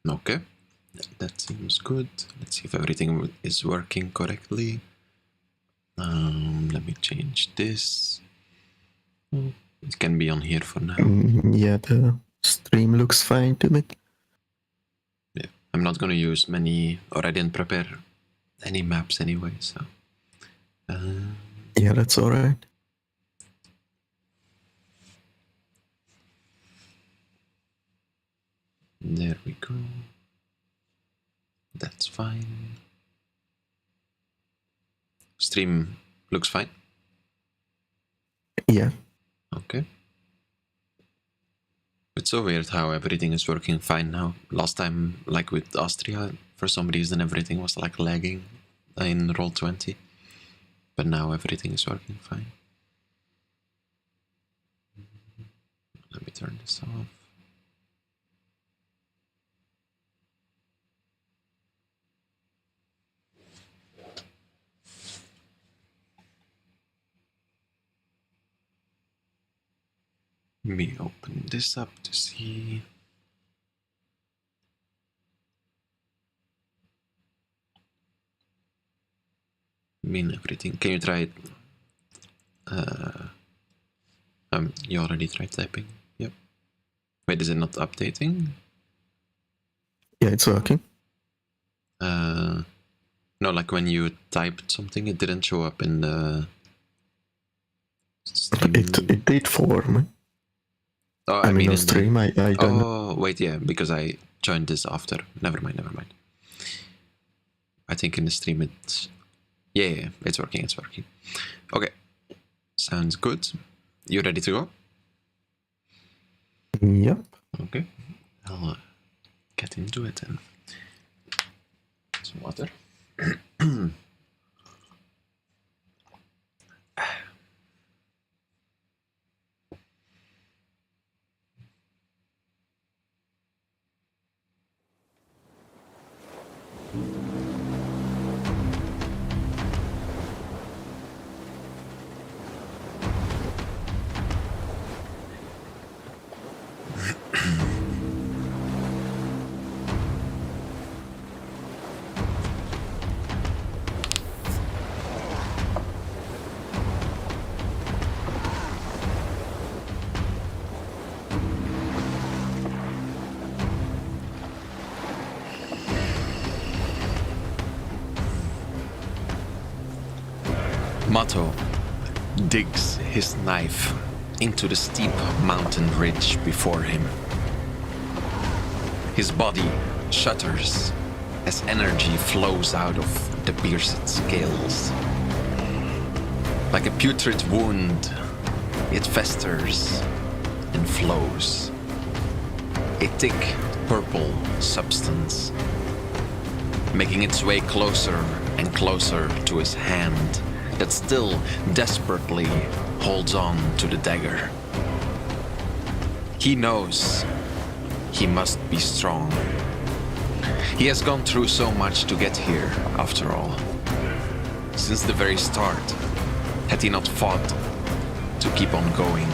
Okay, that seems good. Let's see if everything is working correctly. Let me change this. It can be on here for now. Yeah, the stream looks fine to me. Yeah, I'm not gonna use many, or I didn't prepare any maps anyway, so. Yeah, that's alright. There we go. That's fine. Stream looks fine. Yeah. Okay. It's so weird how everything is working fine now. Last time, like with Austria, for some reason everything was like lagging in Roll20. But now everything is working fine. Let me turn this off. Let me open this up to see. I mean everything. Can you try it? You already tried typing. Yep. Wait, is it not updating? Yeah, it's working. No, like when you typed something, it didn't show up in the stream. It did for me. Oh, I mean on in stream, I don't know. Oh, wait, yeah, because I joined this after. Never mind. I think in the stream it's... Yeah, it's working. Okay, sounds good. You ready to go? Yep. Okay, I'll get into it then. Some water. Mato digs his knife into the steep mountain ridge before him. His body shudders as energy flows out of the pierced scales. Like a putrid wound, it festers and flows. A thick purple substance, making its way closer and closer to his hand that still desperately holds on to the dagger. He knows he must be strong. He has gone through so much to get here, after all. Since the very start, had he not fought to keep on going?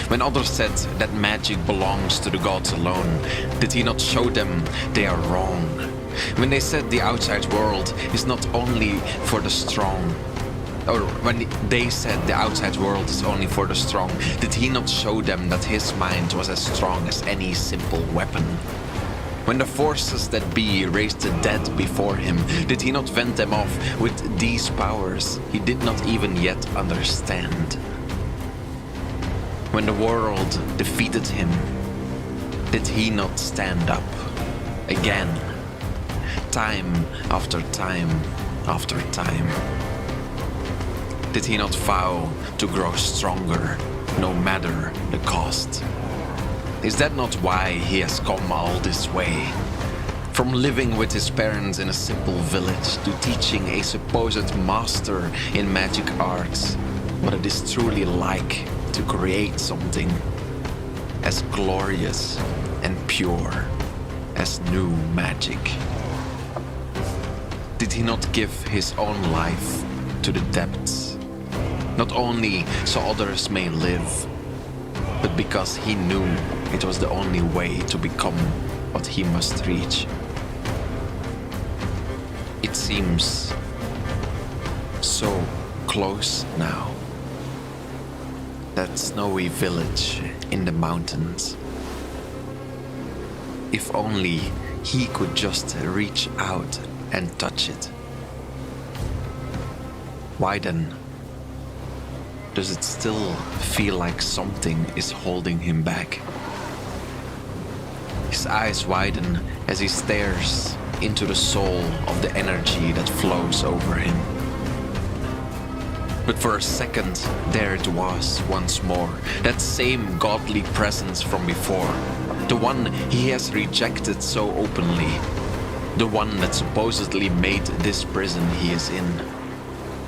When others said that magic belongs to the gods alone, did he not show them they are wrong? When they said the outside world is not only for the strong, or when they said the outside world is only for the strong, did he not show them that his mind was as strong as any simple weapon? When the forces that be raised the dead before him, did he not fend them off with these powers he did not even yet understand? When the world defeated him, did he not stand up again, time after time after time? Did he not vow to grow stronger, no matter the cost? Is that not why he has come all this way? From living with his parents in a simple village to teaching a supposed master in magic arts what it is truly like to create something as glorious and pure as new magic. Did he not give his own life to the depths? Not only so others may live, but because he knew it was the only way to become what he must reach. It seems so close now. That snowy village in the mountains. If only he could just reach out and touch it. Why then does it still feel like something is holding him back? His eyes widen as he stares into the soul of the energy that flows over him. But for a second, there it was once more, that same godly presence from before, the one he has rejected so openly, the one that supposedly made this prison he is in,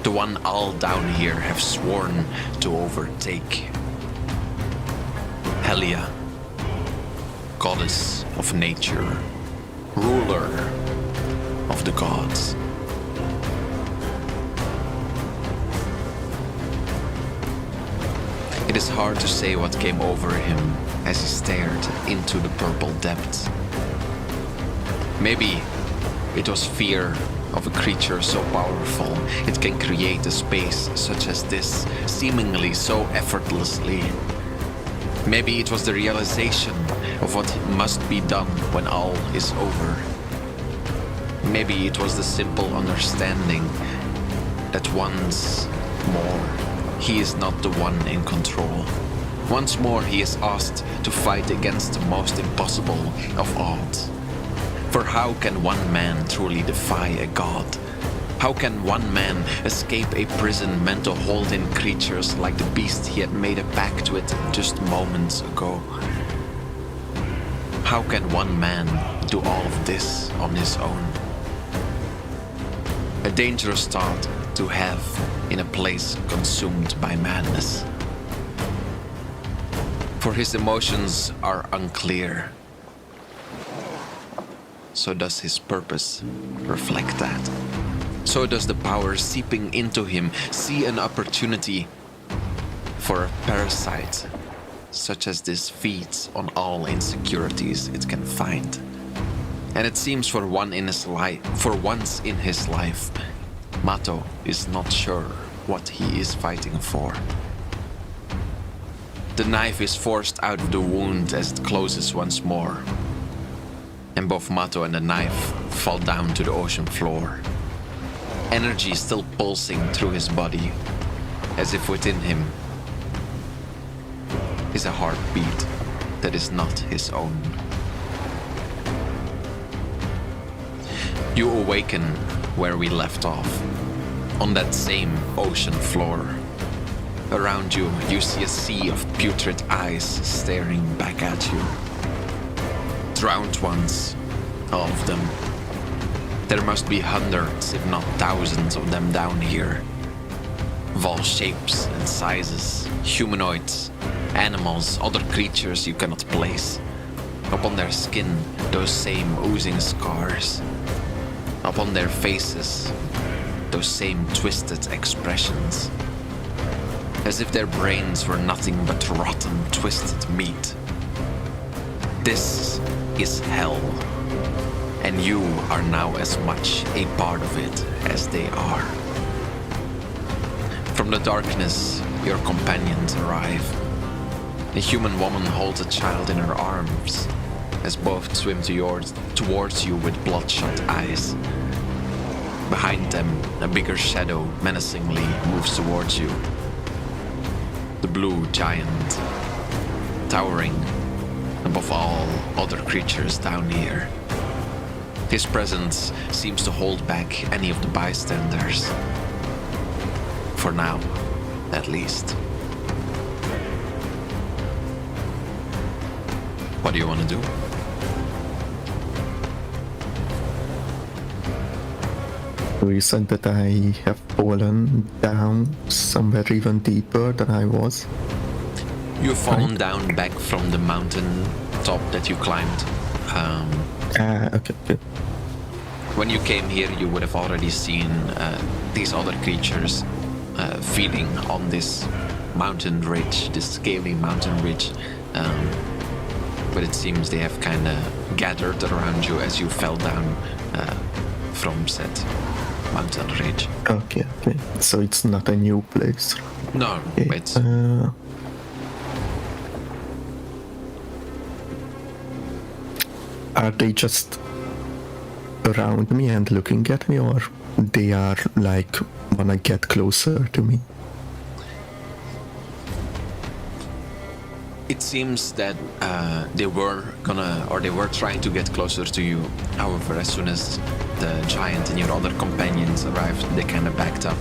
the one all down here have sworn to overtake. Helia, goddess of nature, ruler of the gods. It is hard to say what came over him as he stared into the purple depths. Maybe it was fear of a creature so powerful it can create a space such as this, seemingly so effortlessly. Maybe it was the realization of what must be done when all is over. Maybe it was the simple understanding that once more he is not the one in control. Once more he is asked to fight against the most impossible of odds. For how can one man truly defy a god? How can one man escape a prison meant to hold in creatures like the beast he had made a pact with just moments ago? How can one man do all of this on his own? A dangerous thought to have in a place consumed by madness. For his emotions are unclear. So does his purpose reflect that? So does the power seeping into him see an opportunity for a parasite such as this feeds on all insecurities it can find? And it seems for once in his life, Mato is not sure what he is fighting for. The knife is forced out of the wound as it closes once more, and both Mato and the knife fall down to the ocean floor. Energy still pulsing through his body, as if within him is a heartbeat that is not his own. You awaken where we left off, on that same ocean floor. Around you, you see a sea of putrid eyes staring back at you. Drowned ones, all of them. There must be hundreds, if not thousands of them down here. Of all shapes and sizes, humanoids, animals, other creatures you cannot place. Upon their skin, those same oozing scars. Upon their faces, those same twisted expressions. As if their brains were nothing but rotten, twisted meat. This is hell, and you are now as much a part of it as they are. From the darkness, your companions arrive. A human woman holds a child in her arms, as both swim towards you with bloodshot eyes. Behind them, a bigger shadow menacingly moves towards you. The blue giant, towering above all other creatures down here. His presence seems to hold back any of the bystanders. For now, at least. What do you want to do? We said that I have fallen down somewhere even deeper than I was. You've fallen down back from the mountain top that you climbed. Okay. When you came here, you would have already seen these other creatures feeding on this mountain ridge, this scaly mountain ridge. but it seems they have kind of gathered around you as you fell down from said mountain ridge. Okay. So it's not a new place. No, Okay. it's Are they just around me and looking at me, or they are like wanna get closer to me? It seems that they were trying to get closer to you. However, as soon as the giant and your other companions arrived, they kind of backed up.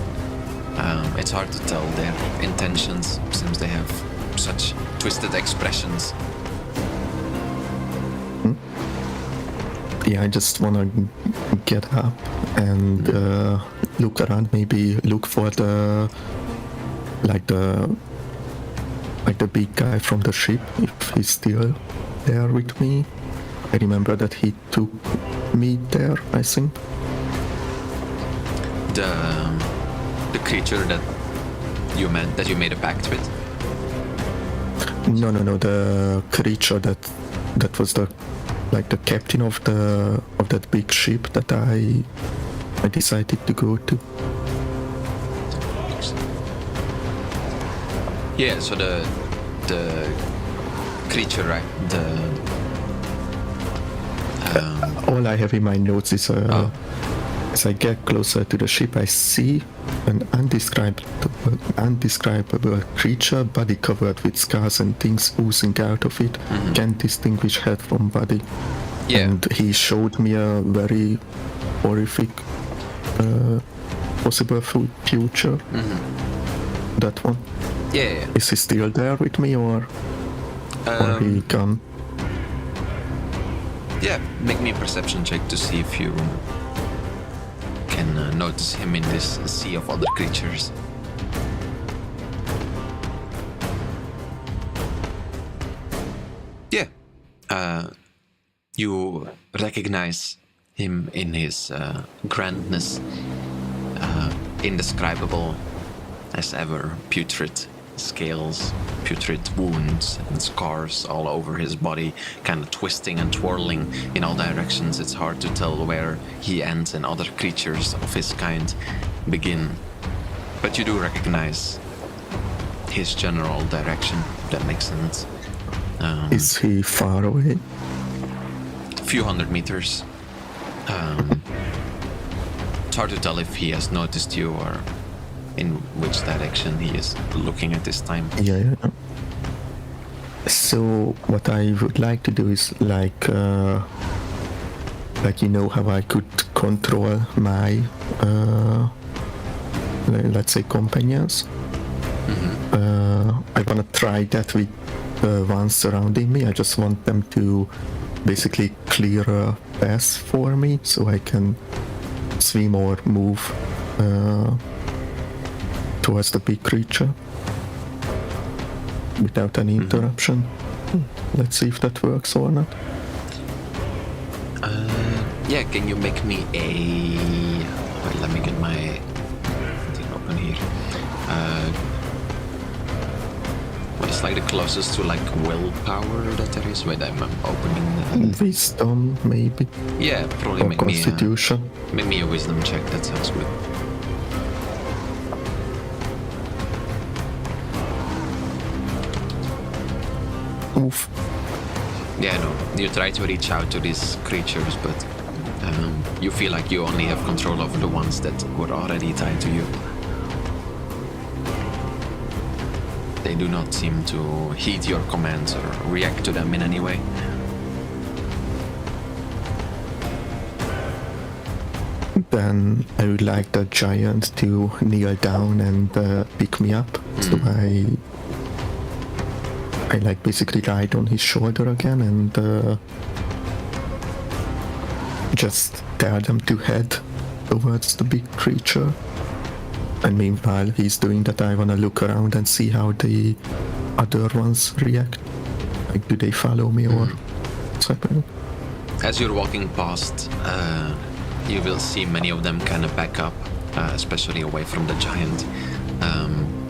It's hard to tell their intentions since they have such twisted expressions. Yeah, I just wanna get up and look around. Maybe look for the big guy from the ship, if he's still there with me. I remember that he took me there, I think. The creature that you made a pact with. No, the creature that was the captain of that big ship that I decided to go to. Yeah, so the creature, right? All I have in my notes is as I get closer to the ship, I see an undescribable creature, body covered with scars and things oozing out of it. Can't distinguish head from body. Yeah. And he showed me a very horrific possible future. That one. Yeah. Is he still there with me, or he gone? Yeah, make me a perception check to see if you can notice him in this sea of other creatures. Yeah. You recognize him in his grandness, indescribable as ever, putrid scales, putrid wounds and scars all over his body, kind of twisting and twirling in all directions. It's hard to tell where he ends and other creatures of his kind begin. But you do recognize his general direction, if that makes sense. Is he far away? A few hundred meters. It's hard to tell if he has noticed you or in which direction he is looking at this time. Yeah. So what I would like to do is like you know how I could control my let's say companions. I want to try that with the ones surrounding me. I just want them to basically clear a path for me so I can swim or move towards the big creature without any interruption. Let's see if that works or not. Yeah, can you make me a... Wait, let me get my thing open here. What is like the closest to like willpower that there is? Wait, I'm opening the... Wisdom, maybe? Yeah, probably Or make Constitution? make me a wisdom check, that sounds good. Oof. Yeah, no, you try to reach out to these creatures, but you feel like you only have control over the ones that were already tied to you. They do not seem to heed your commands or react to them in any way. Then I would like the giant to kneel down and pick me up. So I like basically ride on his shoulder again and just tell them to head towards the big creature. And meanwhile he's doing that, I wanna look around and see how the other ones react. Like, do they follow me or what's happening? As you're walking past, you will see many of them kind of back up, especially away from the giant.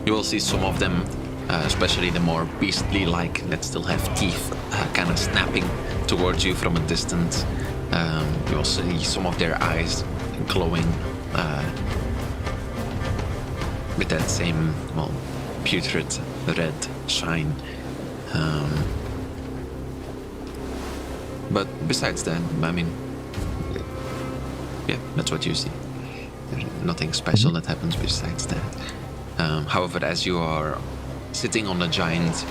You will see some of them especially the more beastly-like that still have teeth, kind of snapping towards you from a distance. You also see some of their eyes glowing with that same, well, putrid red shine. But besides that, I mean, yeah, that's what you see. There's nothing special that happens besides that. However, as you are sitting on the giant,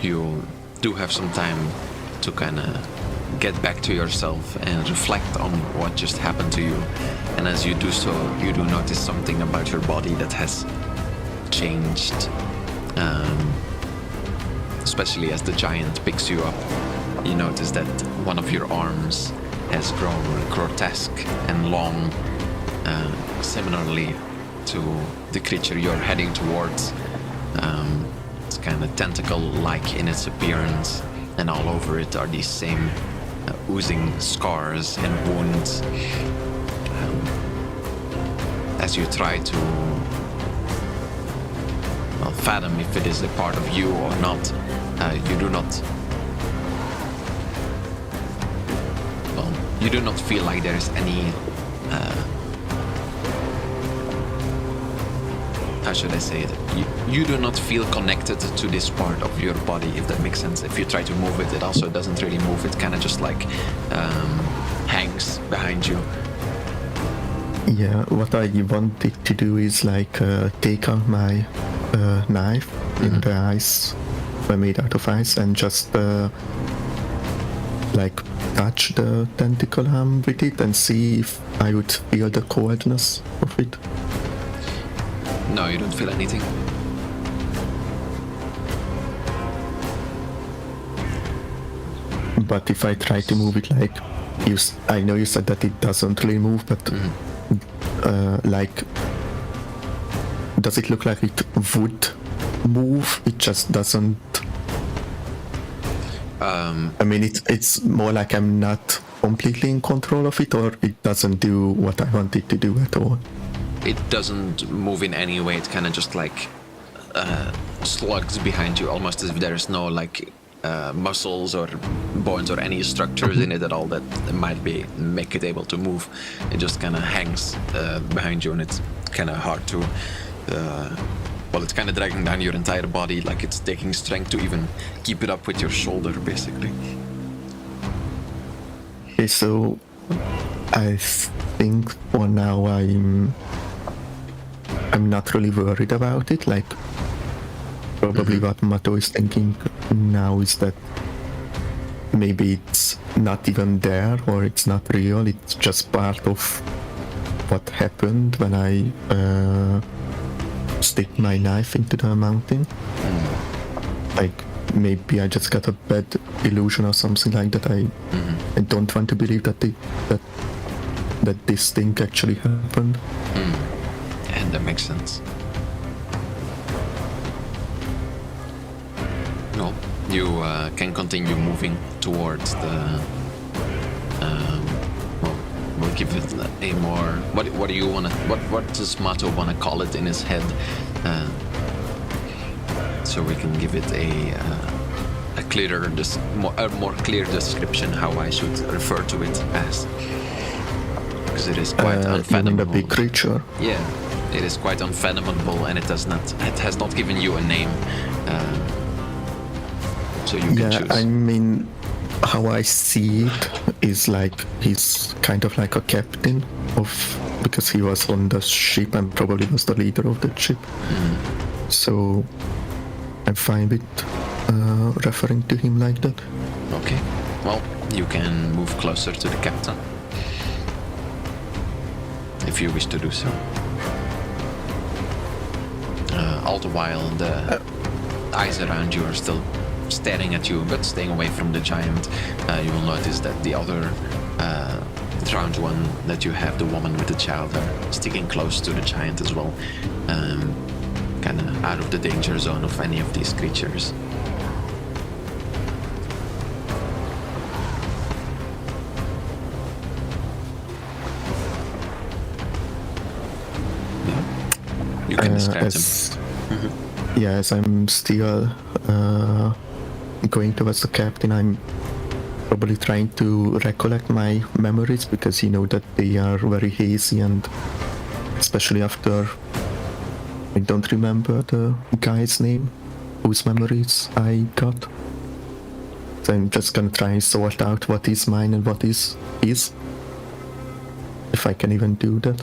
you do have some time to kind of get back to yourself and reflect on what just happened to you. And as you do so, you do notice something about your body that has changed. Especially as the giant picks you up, you notice that one of your arms has grown grotesque and long, similarly to the creature you're heading towards. It's kind of tentacle-like in its appearance, and all over it are these same oozing scars and wounds. As you try to fathom if it is a part of you or not, you do not. Well, you do not feel like there is any. How should I say it? You do not feel connected to this part of your body, if that makes sense. If you try to move it, it also doesn't really move. It kind of just like hangs behind you. Yeah, what I wanted to do is like take out my knife in the ice, made out of ice, and just like touch the tentacle arm with it and see if I would feel the coldness of it. No, you don't feel anything. But if I try to move it, like I know you said that it doesn't really move, but like, does it look like it would move? It just doesn't. I mean, it's more like I'm not completely in control of it, or it doesn't do what I want it to do at all. It doesn't move in any way. It kind of just like slugs behind you, almost as if there is no like muscles or bones or any structures in it at all that might make it able to move. It just kind of hangs behind you, and it's kind of hard to. Well, it's kind of dragging down your entire body, like it's taking strength to even keep it up with your shoulder, basically. Okay, so I think for now I'm not really worried about it. Like, probably what Mato is thinking now is that maybe it's not even there, or it's not real. It's just part of what happened when I stick my knife into the mountain. Like, maybe I just got a bad illusion or something like that. I don't want to believe that that this thing actually happened. And that makes sense. No, you can continue moving towards the. Well, we'll give it a more. What do you wanna? What does Mato wanna call it in his head? So we can give it a clearer, more clear description how I should refer to it as, because it is quite unfathomable. The big creature. Yeah, it is quite unfathomable, and it has not given you a name. So you can choose. I mean, how I see it is like he's kind of like a captain because he was on the ship and probably was the leader of the ship. So I'm fine with referring to him like that. Okay. Well, you can move closer to the captain if you wish to do so. All the while, the eyes around you are still staring at you, but staying away from the giant. You will notice that the other drowned one that you have, the woman with the child, are sticking close to the giant as well. Kind of out of the danger zone of any of these creatures. Yeah. You can describe them. Yes, I'm still going towards the captain. I'm probably trying to recollect my memories because you know that they are very hazy, and especially after I don't remember the guy's name whose memories I got. So I'm just gonna try and sort out what is mine and what is his. If I can even do that.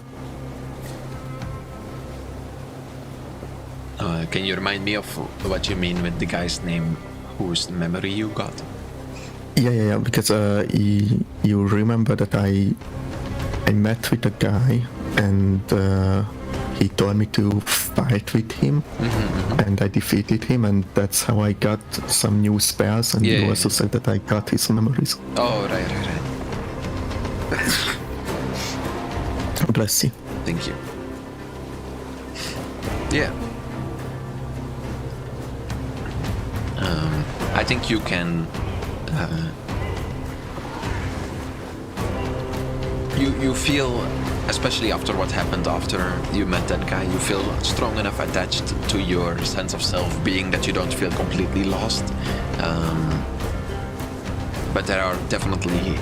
Can you remind me of what you mean with the guy's name whose memory you got? Yeah, because you remember that I met with a guy and he told me to fight with him, and I defeated him, and that's how I got some new spells, and you also said that I got his memories. Oh, right. Bless you. Thank you. Yeah. I think you can... You feel, especially after what happened after you met that guy, you feel strong enough attached to your sense of self-being that you don't feel completely lost. But there are definitely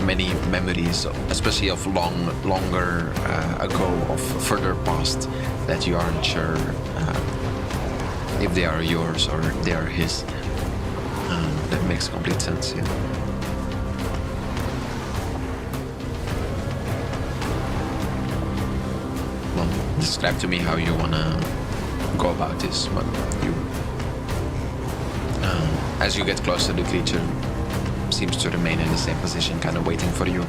many memories, especially of longer ago, of further past, that you aren't sure if they are yours or they are his. That makes complete sense, yeah. Well, describe to me how you wanna go about this, but you... as you get closer, the creature seems to remain in the same position, kind of waiting for you.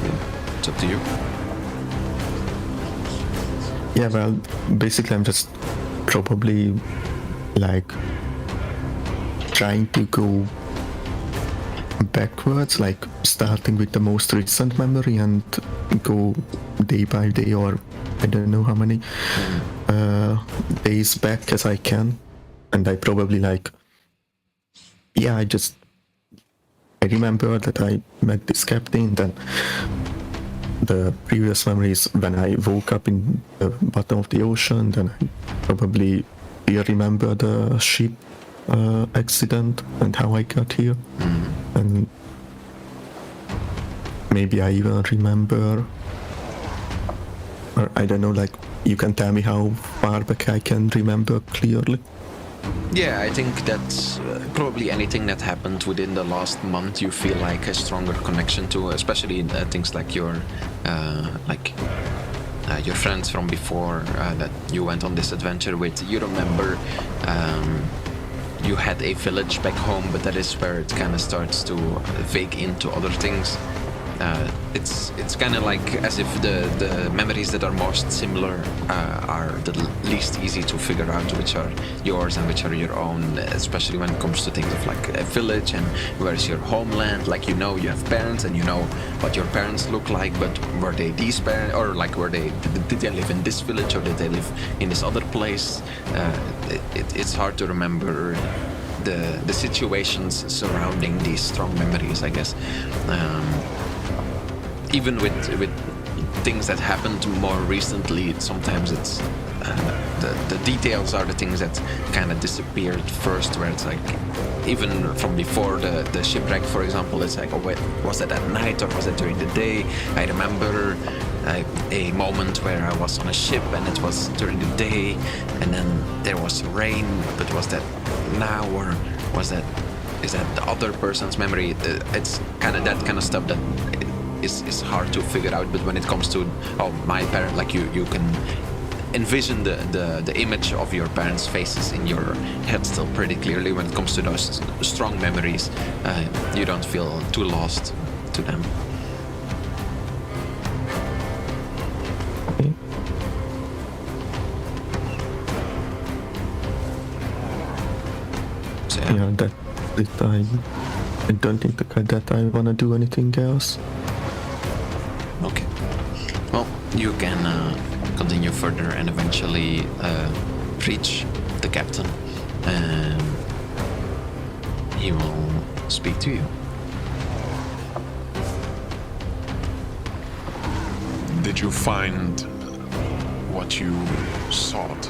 Yeah, it's up to you. Yeah, well, basically I'm just probably like trying to go backwards, like starting with the most recent memory and go day by day, or I don't know how many days back as I can. And I probably I remember that I met this captain, then the previous memories when I woke up in the bottom of the ocean, then I probably remember the ship accident and how I got here. And maybe I even remember, or I don't know, like you can tell me how far back I can remember clearly. Yeah, I think that's probably anything that happened within the last month you feel like a stronger connection to, especially things like your friends from before that you went on this adventure with. You remember you had a village back home, but that is where it kind of starts to vague into other things. It's kind of like as if the memories that are most similar are the least easy to figure out which are yours and which are your own, especially when it comes to things of like a village and where's your homeland. Like, you know, you have parents and you know what your parents look like, but were they these parents, or like did they live in this village or did they live in this other place? It's hard to remember the situations surrounding these strong memories, I guess. Even with things that happened more recently, sometimes it's the details are the things that kind of disappeared first, where it's like, even from before the shipwreck, for example, it's like, oh wait, was it at night or was it during the day? I remember a moment where I was on a ship and it was during the day, and then there was rain, but was that now, or is that the other person's memory? It's kind of that kind of stuff that is hard to figure out. But when it comes to my parent, like you can envision the image of your parents' faces in your head still pretty clearly. When it comes to those strong memories, you don't feel too lost to them. Okay. So, Yeah, that's it. I don't think that I wanna do anything else. Okay. Well, you can continue further and eventually reach the captain, and he will speak to you. Did you find what you sought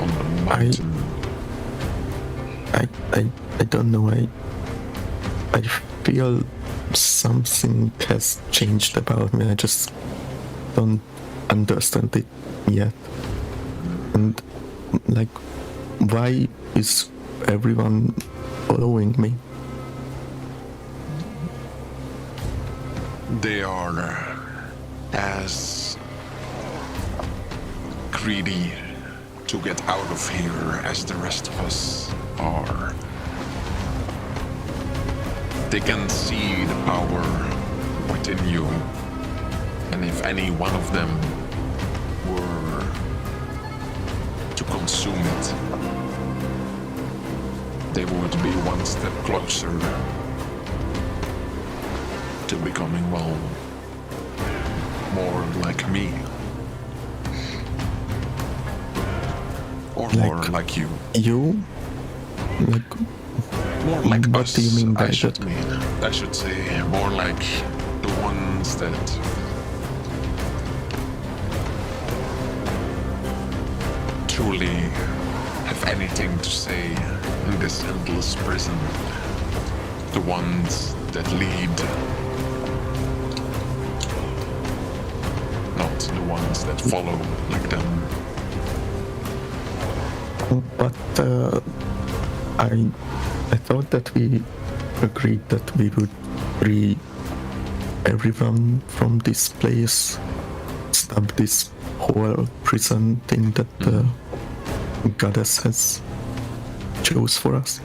on the mountain. I don't know. I feel something has changed about me. I just don't understand it yet. And like, why is everyone following me? They are as greedy to get out of here as the rest of us are. They can see the power within you, and if any one of them were to consume it, they would be one step closer to becoming, well, more like me. Or more like you. You? Like, more like what us, do you mean by I should that? I should say more like the ones that truly have anything to say in this endless prison. The ones that lead, not the ones that follow like them. But I thought that we agreed that we would free everyone from this place, stop this whole prison thing that the goddess has chose for us.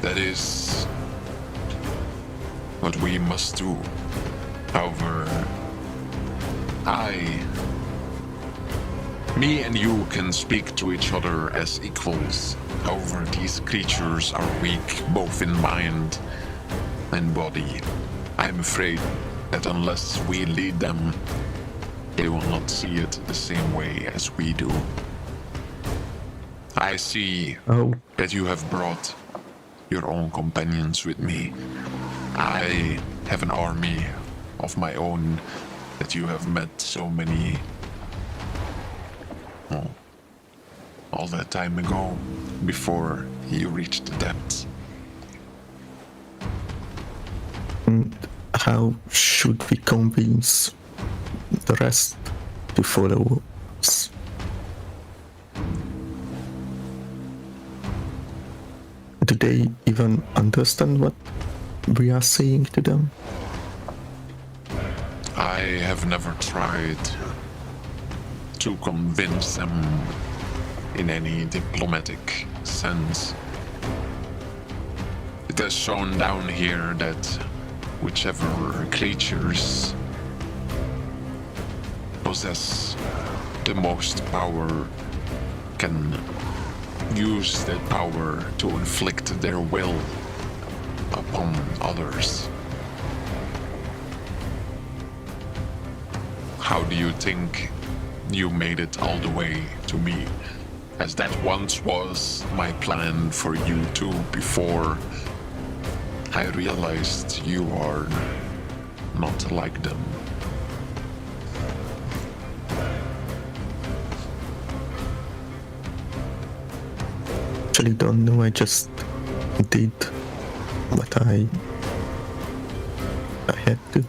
That is what we must do. However, me and you can speak to each other as equals. However, these creatures are weak both in mind and body. I'm afraid that unless we lead them, they will not see it the same way as we do. I see that you have brought your own companions with me. I have an army of my own that you have met so many, well, all that time ago, before you reached the depths. And how should we convince the rest to follow us? Do they even understand what we are saying to them? I have never tried to convince them in any diplomatic sense. It has shown down here that whichever creatures possess the most power can use that power to inflict their will upon others. How do you think you made it all the way to me? As that once was my plan for you too, before I realized you are not like them. Actually don't know, I just did what I had to.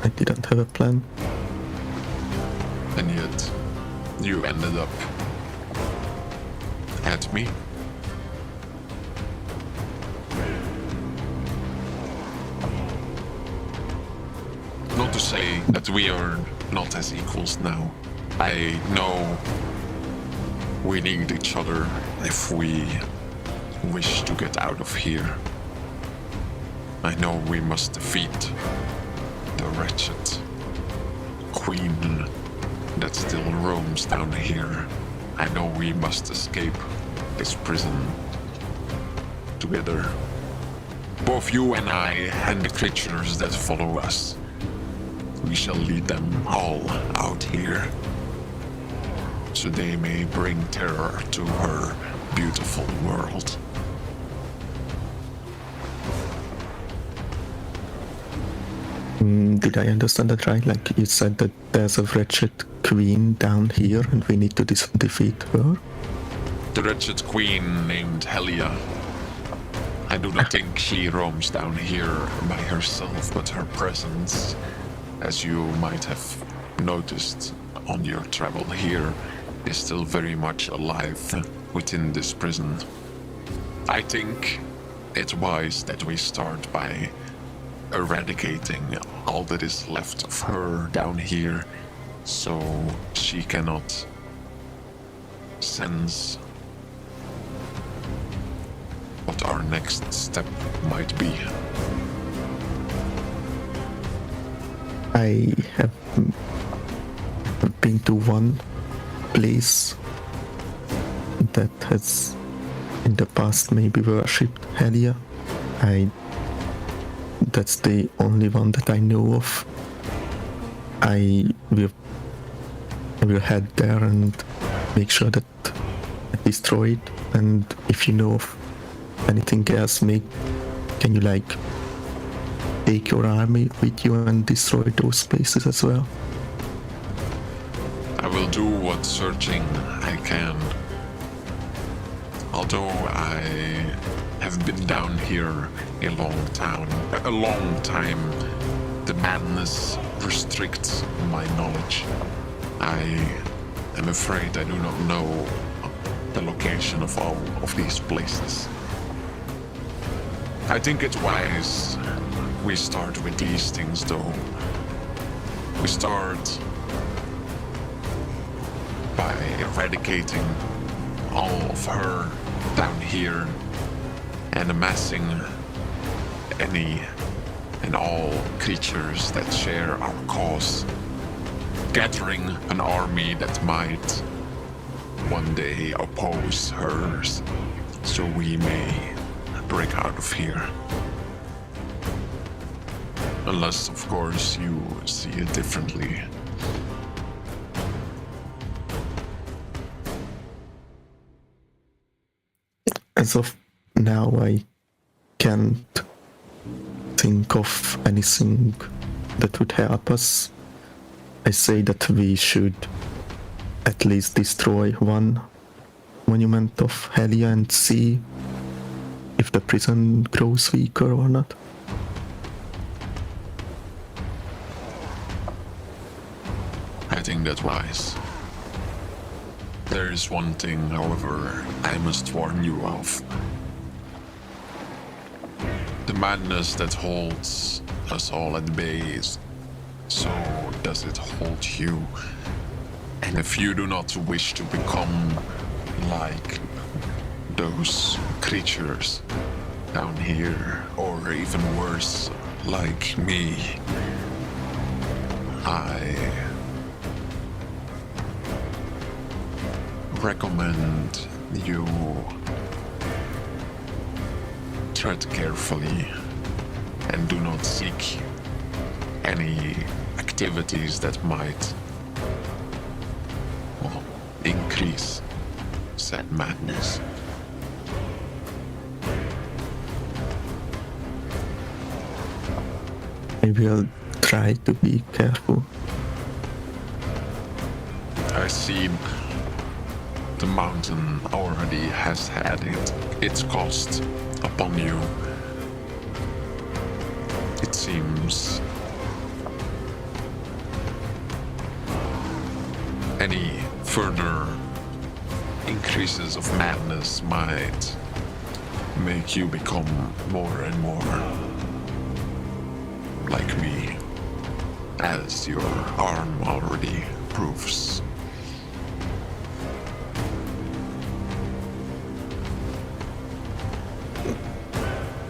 I didn't have a plan. And yet, you ended up at me. Not to say that we are not as equals now. I know we need each other if we wish to get out of here. I know we must defeat the wretched queen that still roams down here. I know we must escape this prison together. Both you and I and the creatures that follow us. We shall lead them all out here, so they may bring terror to her beautiful world. Did I understand that right? Like you said that there's a wretched queen down here and we need to defeat her? The wretched queen named Helia. I do not think she roams down here by herself, but her presence, as you might have noticed on your travel here, is still very much alive within this prison. I think it's wise that we start by eradicating all that is left of her down here, so she cannot sense what our next step might be. I have been to one place that has in the past maybe worshipped Helia. That's the only one that I know of. I will head there and make sure that I destroy it. And if you know of anything else, can you like take your army with you and destroy those places as well? I will do what searching I can. Although I have been down here a long time, the madness restricts my knowledge. I am afraid I do not know the location of all of these places. I think it's wise we start with these things, though. We start by eradicating all of her down here and amassing any and all creatures that share our cause, gathering an army that might one day oppose hers, so we may break out of here. Unless, of course, you see it differently. As of now, I can't think of anything that would help us. I say that we should at least destroy one monument of Helia and see if the prison grows weaker or not. I think that's wise. There is one thing, however, I must warn you of. The madness that holds us all at bay, so does it hold you. And if you do not wish to become like those creatures down here, or even worse, like me, I recommend you tread carefully and do not seek any activities that might increase said madness. I will try to be careful. I see the mountain already has had its cost upon you. It seems any further increases of madness might make you become more and more like me, as your arm already proves.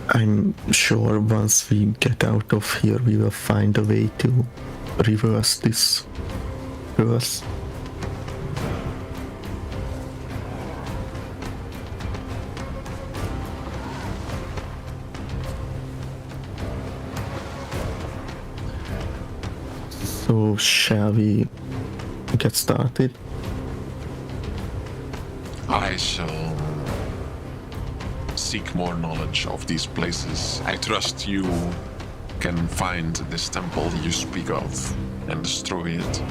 I'm sure once we get out of here, we will find a way to reverse this curse. So, shall we get started? I shall seek more knowledge of these places. I trust you can find this temple you speak of and destroy it.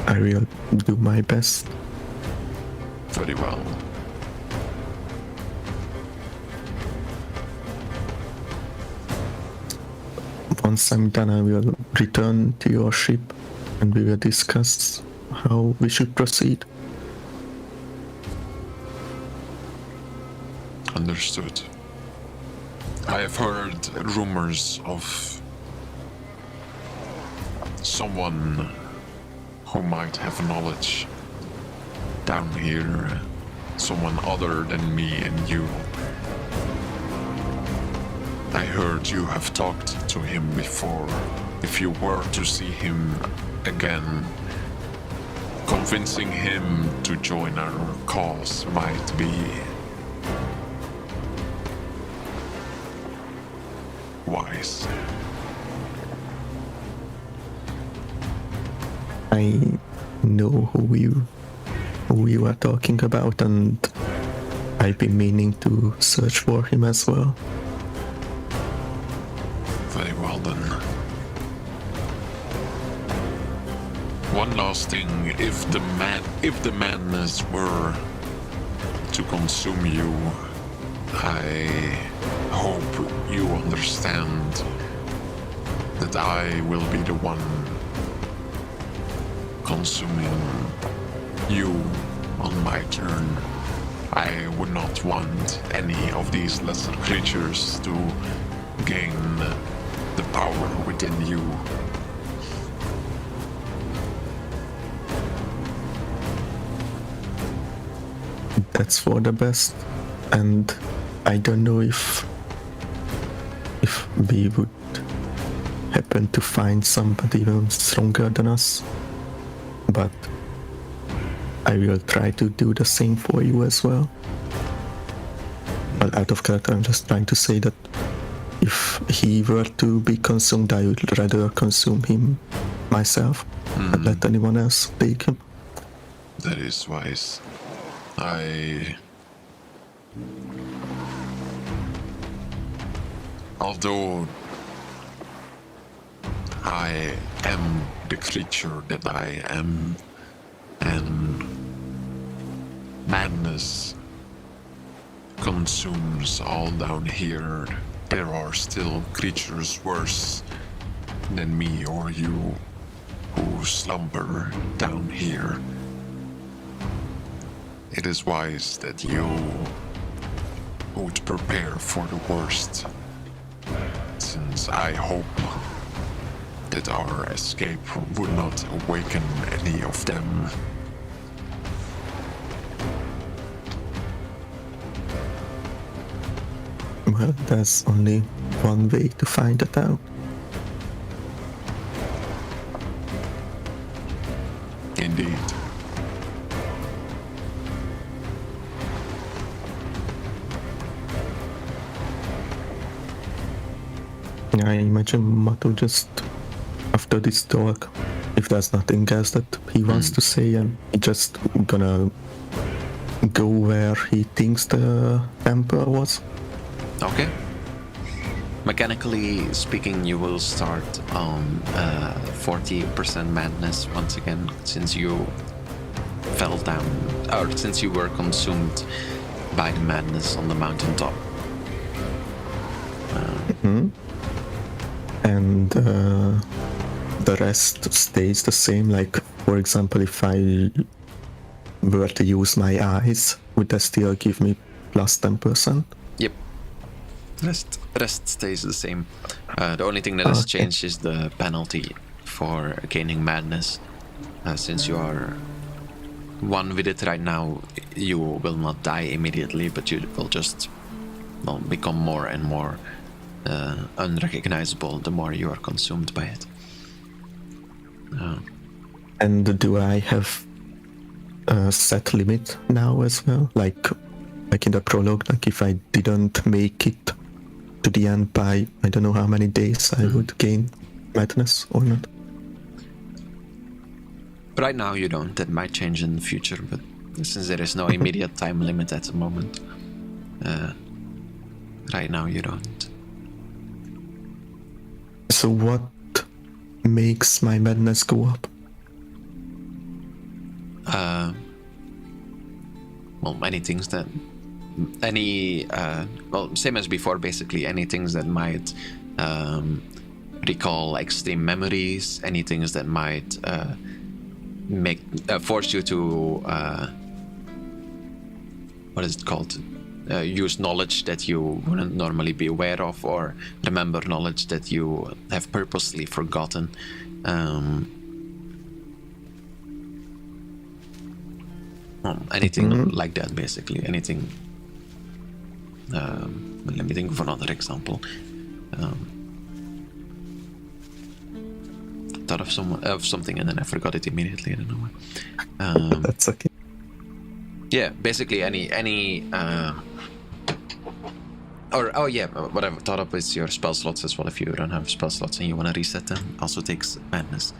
I will do my best. Very well. Once I'm done, I will return to your ship and we will discuss how we should proceed. Understood. I have heard rumors of someone who might have knowledge down here, someone other than me and you. I heard you have talked to him before. If you were to see him again, convincing him to join our cause might be wise. I know who you are talking about, and I've been meaning to search for him as well. Very well then. One last thing, if the madness were to consume you, I hope you understand that I will be the one consuming you on my turn. I would not want any of these lesser creatures to gain the power within you. That's for the best, and I don't know if we would happen to find somebody even stronger than us, but I will try to do the same for you as well. But out of character, I'm just trying to say that if he were to be consumed, I would rather consume him myself and let anyone else take him. That is wise. Although I am the creature that I am, and madness consumes all down here, there are still creatures worse than me or you who slumber down here. It is wise that you would prepare for the worst, since I hope that our escape would not awaken any of them. Well, there's only one way to find it out. Indeed. I imagine Mato just, after this talk, if there's nothing else that he wants to say, and he just gonna go where he thinks the emperor was. Okay. Mechanically speaking, you will start on 40% madness once again, since you fell down, or since you were consumed by the madness on the mountaintop. And the rest stays the same. Like, for example, if I were to use my eyes, would that still give me plus 10%? Yep. Rest stays the same. The only thing that has changed is the penalty for gaining madness. Since you are one with it right now, you will not die immediately, but you will just become more and more unrecognizable the more you are consumed by it. And do I have a set limit now as well? Like in the prologue, like if I didn't make it to the end by I don't know how many days, I would gain madness or not? Right now you don't. That might change in the future, but since there is no immediate time limit at the moment, Right now you don't. So what makes my madness go up? Well, many things that... well, same as before, basically. Any things that might recall extreme memories, any things that might force you to... what is it called? Use knowledge that you wouldn't normally be aware of, or remember knowledge that you have purposely forgotten. Well, anything like that, basically. Anything. Let me think of another example. Thought of something and then I forgot it immediately. I don't know why. That's okay. Yeah, basically any what I've thought of is your spell slots as well. If you don't have spell slots and you want to reset them, also takes madness.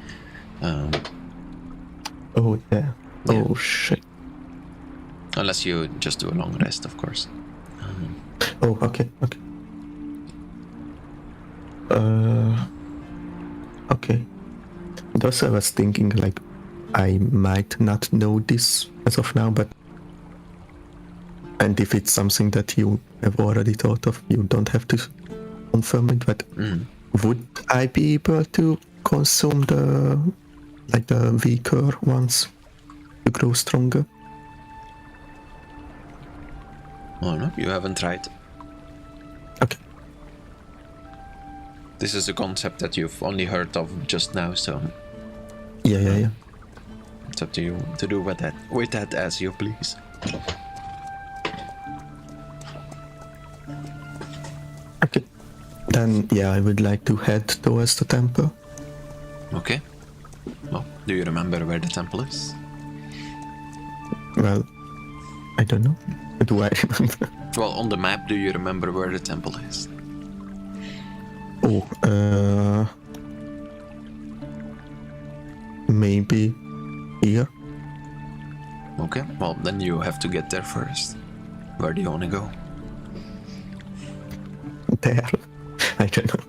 Oh yeah. Oh shit. Unless you just do a long rest, of course. Oh, okay. Okay. Thus I was thinking, like, I might not know this as of now, but... And if it's something that you have already thought of, you don't have to confirm it, but would I be able to consume the weaker ones to grow stronger? Oh no, you haven't tried. Okay. This is a concept that you've only heard of just now, so Yeah. it's up to you to do with that as you please. Okay. Then, yeah, I would like to head towards the temple. Okay. Well, do you remember where the temple is? Well, I don't know. Do I remember? Well, on the map, do you remember where the temple is? Oh, maybe here. Okay, well, then you have to get there first. Where do you want to go? There. I don't know.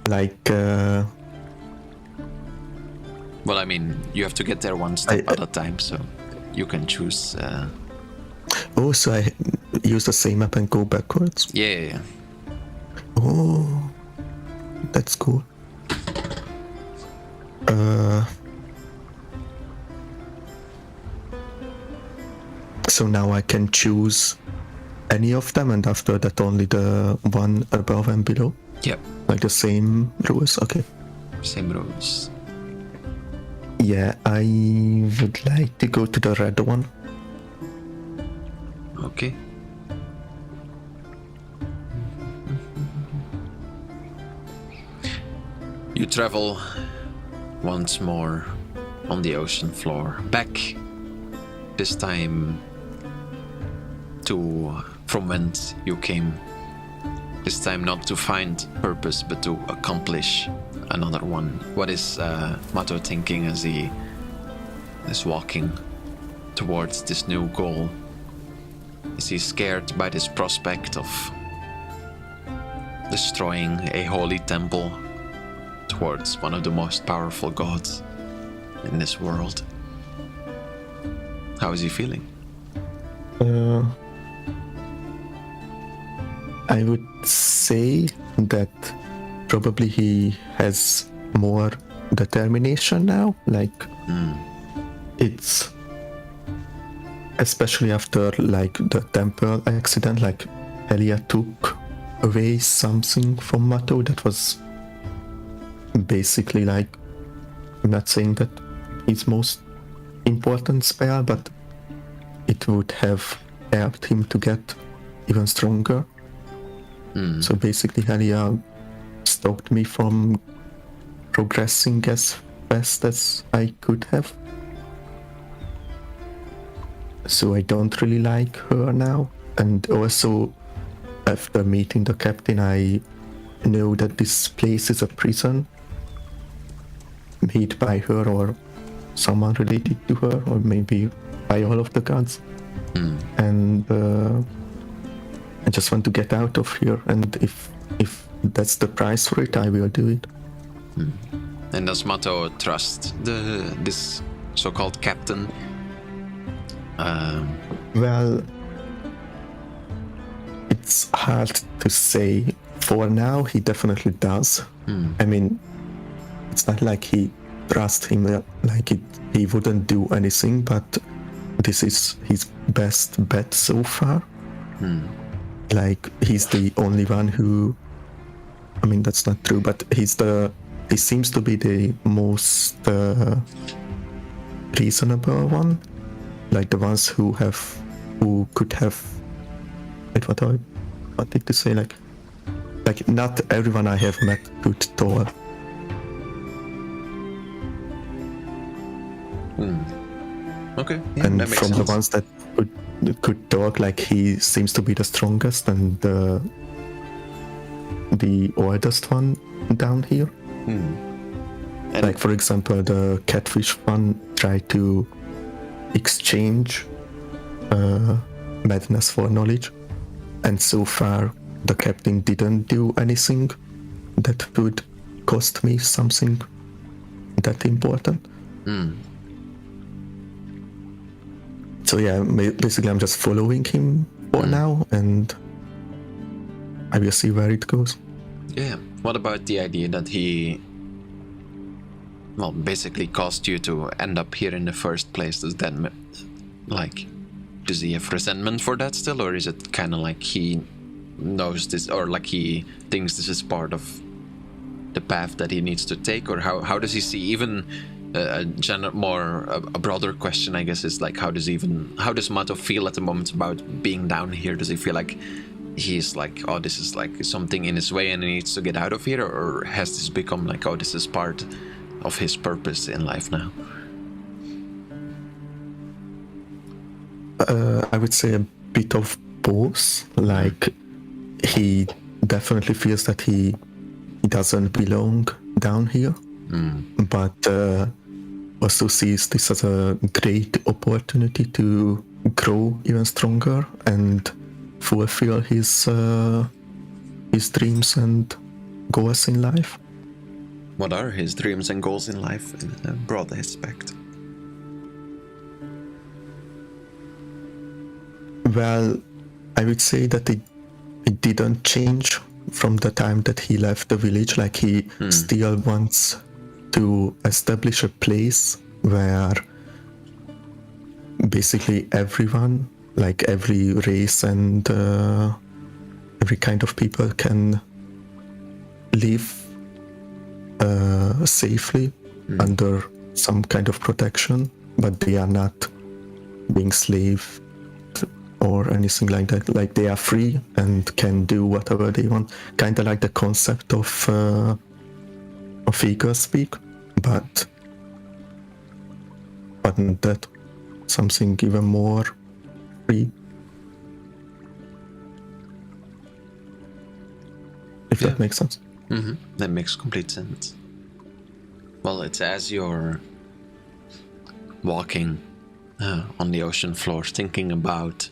Like, Well, I mean, you have to get there one step at a time, so you can choose... Oh, so I use the same map and go backwards? Yeah. Oh, that's cool. So now I can choose any of them, and after that only the one above and below? Yep. Like the same rules? Okay. Same rules. Yeah, I would like to go to the red one. Okay. You travel once more on the ocean floor, back this time from whence you came. This time not to find purpose, but to accomplish another one. What is Mato thinking as he is walking towards this new goal? Is he scared by this prospect of destroying a holy temple towards one of the most powerful gods in this world? How is he feeling? I would say that probably he has more determination now. Like, it's especially after like the temple accident, like Elia took away something from Mato that was basically like, I'm not saying that his most important spell, but it would have helped him to get even stronger. So basically Elia stopped me from progressing as fast as I could have. So I don't really like her now. And also, after meeting the captain, I know that this place is a prison made by her or someone related to her, or maybe by all of the gods. And I just want to get out of here, and if that's the price for it, I will do it. And does Mato trust this so-called captain? Well, it's hard to say. For now, he definitely does. I mean, it's not like he trusts him like he wouldn't do anything, but this is his best bet so far. Like, he's the only one who... I mean, that's not true, but he seems to be the most reasonable one. Like, the ones who could have... Wait, what I wanted to say, like not everyone I have met could talk. Okay, yeah, And that makes from sense. the ones that could talk, like, he seems to be the strongest and the oldest one down here. And Like, for example, the catfish one tried to exchange madness for knowledge, and so far the captain didn't do anything that would cost me something that important. So yeah, basically I'm just following him for now, and I will see where it goes. yeah, what about the idea that he, well, basically caused you to end up here in the first place? Does that, like, does he have resentment for that still, or is it kind of like he knows this, or like he thinks this is part of the path that he needs to take, or how does he see? Even a broader question, I guess, is like, how does Mato feel at the moment about being down here? Does he feel like he's like, oh, this is like something in his way and he needs to get out of here, or has this become like, oh, this is part of his purpose in life now? I would say a bit of both. Like, he definitely feels that he doesn't belong down here, but also sees this as a great opportunity to grow even stronger and fulfill his dreams and goals in life. What are his dreams and goals in life in a broad aspect? Well, I would say that it didn't change from the time that he left the village. Like, he still wants to establish a place where basically everyone, like every race and every kind of people, can live safely under some kind of protection, but they are not being slave or anything like that. Like, they are free and can do whatever they want. Kind of like the concept of Eagle Speak, but that something even more free. If that makes sense. That makes complete sense. Well, it's as you're walking on the ocean floor, thinking about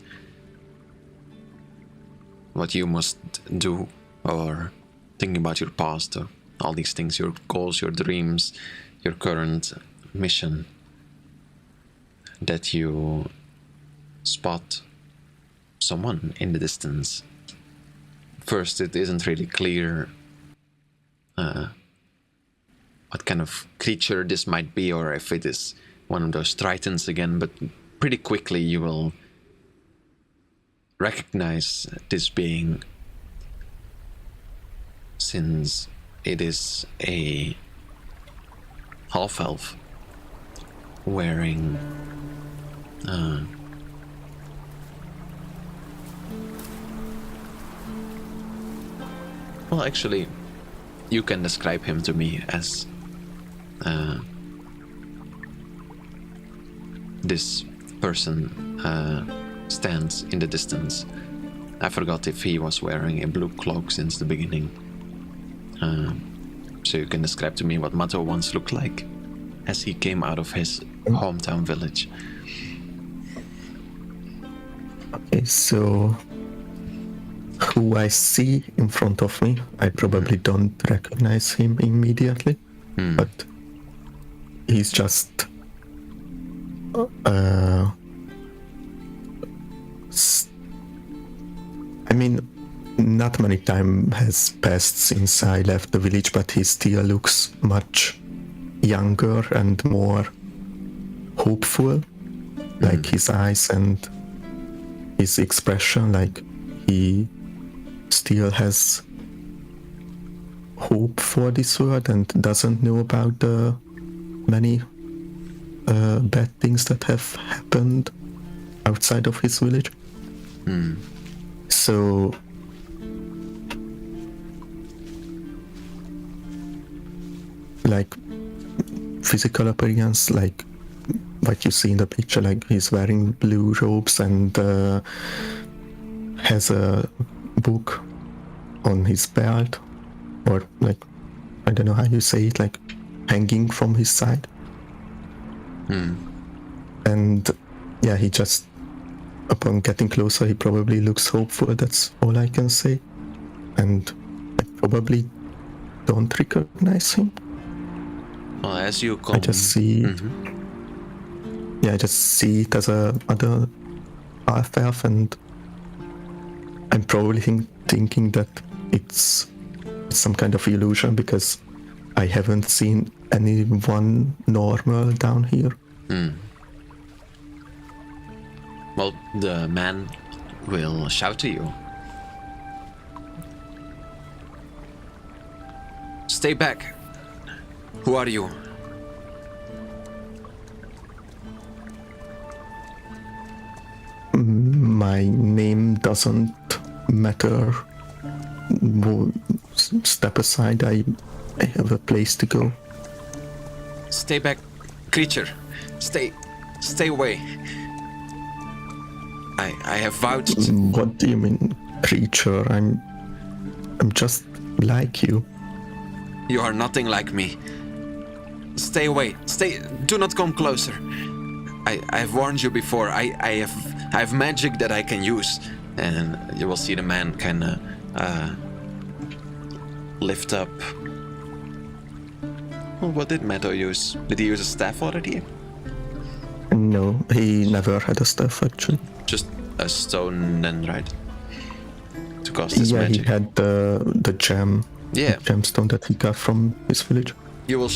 what you must do, or thinking about your past, or all these things, your goals, your dreams, your current mission, that you spot someone in the distance. First, it isn't really clear what kind of creature this might be, or if it is one of those tritons again, but pretty quickly you will recognize this being, since it is a half-elf wearing well, actually, you can describe him to me as this person stands in the distance. I forgot if he was wearing a blue cloak since the beginning. So you can describe to me what Mato once looked like as he came out of his hometown village. Okay, so who I see in front of me, I probably don't recognize him immediately, but he's just I mean, not many time has passed since I left the village, but he still looks much younger and more hopeful. Like his eyes and his expression, like he still has hope for this world and doesn't know about the many bad things that have happened outside of his village. So like physical appearance, like what you see in the picture, like he's wearing blue robes and has a book on his belt, or like, I don't know how you say it, like hanging from his side. And yeah, he just, upon getting closer, he probably looks hopeful. That's all I can say. And I probably don't recognize him. Well, as you come... I just see it. Yeah, I just see it as a other half elf, and I'm probably thinking that it's some kind of illusion because I haven't seen anyone normal down here. Well, the man will shout to you. Stay back. Who are you? My name doesn't matter. Step aside, I have a place to go. Stay back, creature. Stay away. I have vouched. What do you mean, creature? I'm just like you. You are nothing like me. Stay away. Do not come closer. I have warned you before. I have magic that I can use. And you will see the man kind of lift up. Well, what did Meadow use? Did he use a staff already? No, he never had a staff actually. Just a stone then, right? To cast his Yeah, magic. he had the gem. Yeah. The gemstone that he got from his village. You will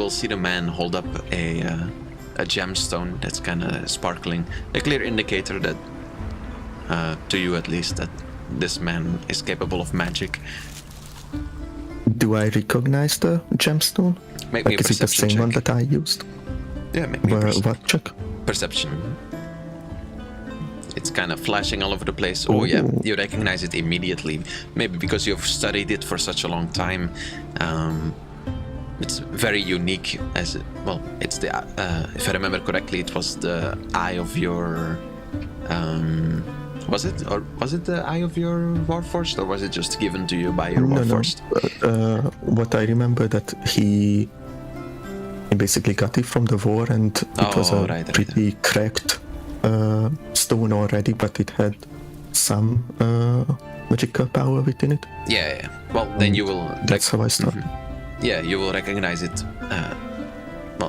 see the man hold up a gemstone that's kind of sparkling, a clear indicator that, to you at least, that this man is capable of magic. Do I recognize the gemstone? Make me a is it the perception same one check. that I used? Yeah, make me a What check? perception. It's kind of flashing all over the place. Oh yeah, you recognize it immediately. Maybe because you've studied it for such a long time. It's very unique. It's the if I remember correctly, it was the eye of your. Was it the eye of your Warforged, or was it just given to you by your Warforged? No. What I remember that he basically got it from the war, and it was a pretty cracked stone already, but it had some magical power within it. Yeah. Well, then you will. That's how I started. Yeah, you will recognize it.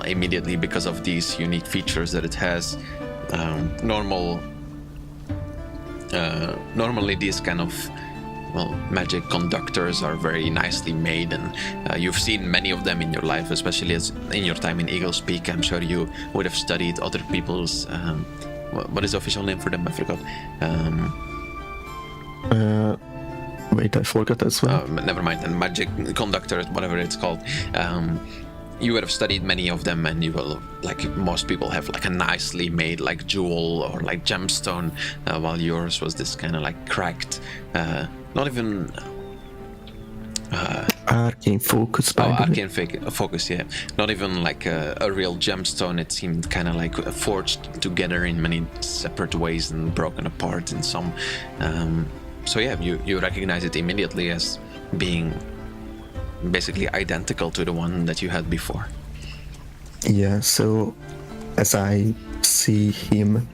Immediately because of these unique features that it has. Normally these kind of magic conductors are very nicely made, and you've seen many of them in your life, especially as in your time in Eagle's Peak. I'm sure you would have studied other people's what is the official name for them? I forgot. Wait, I forgot as well. Never mind. And magic conductors, whatever it's called. You would have studied many of them, and you will, like most people, have like a nicely made like jewel or like gemstone, while yours was this kind of like cracked, not even arcane focus. Arcane focus, yeah. Not even like a real gemstone. It seemed kind of like forged together in many separate ways and broken apart in some. So yeah, you recognize it immediately as being basically identical to the one that you had before. Yeah, so as I see him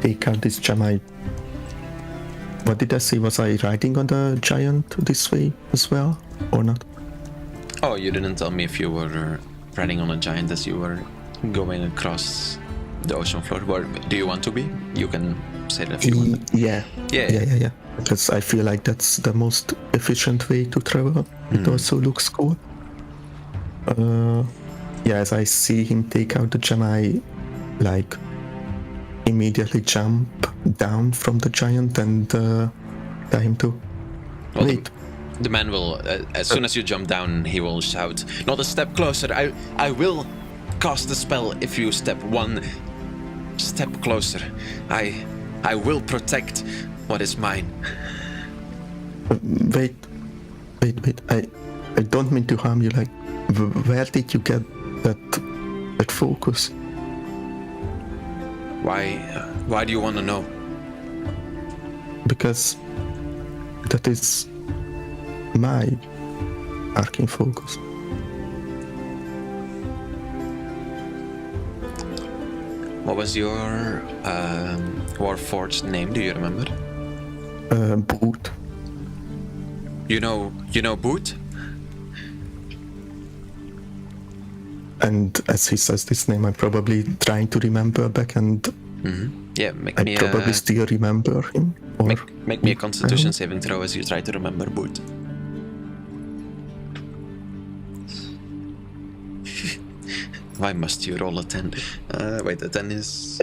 take out this gem, I What did I say? Was I riding on the giant this way as well, or not? Oh, you didn't tell me if you were riding on a giant as you were going across the ocean floor. Where do you want to be? You can say that if you want. Yeah. Yeah. Because I feel like that's the most efficient way to travel. It also looks cool. As I see him take out the gem, I like immediately jump down from the giant and tell him to wait. The man will, as soon as you jump down, he will shout, "Not a step closer. I will cast the spell if you step one step closer. I will protect what is mine." Wait. I don't mean to harm you. Like, where did you get that focus? Why do you want to know? Because that is my arcane focus. What was your Warforged name? Do you remember? Boot. You know Boot? And as he says this name, I'm probably trying to remember back, and Yeah, make I me probably still remember him. Or make me a Constitution saving throw as you try to remember Boot. Why must you roll a 10? Wait, the 10 is...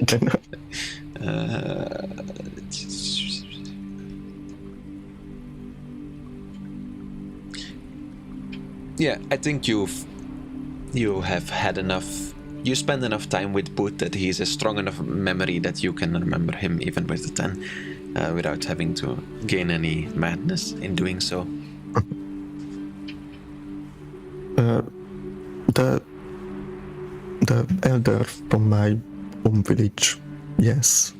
Yeah, I think you have had enough. You spend enough time with Boot that he's a strong enough memory that you can remember him even with the 10, without having to gain any madness in doing so. The elder from my home village, yes.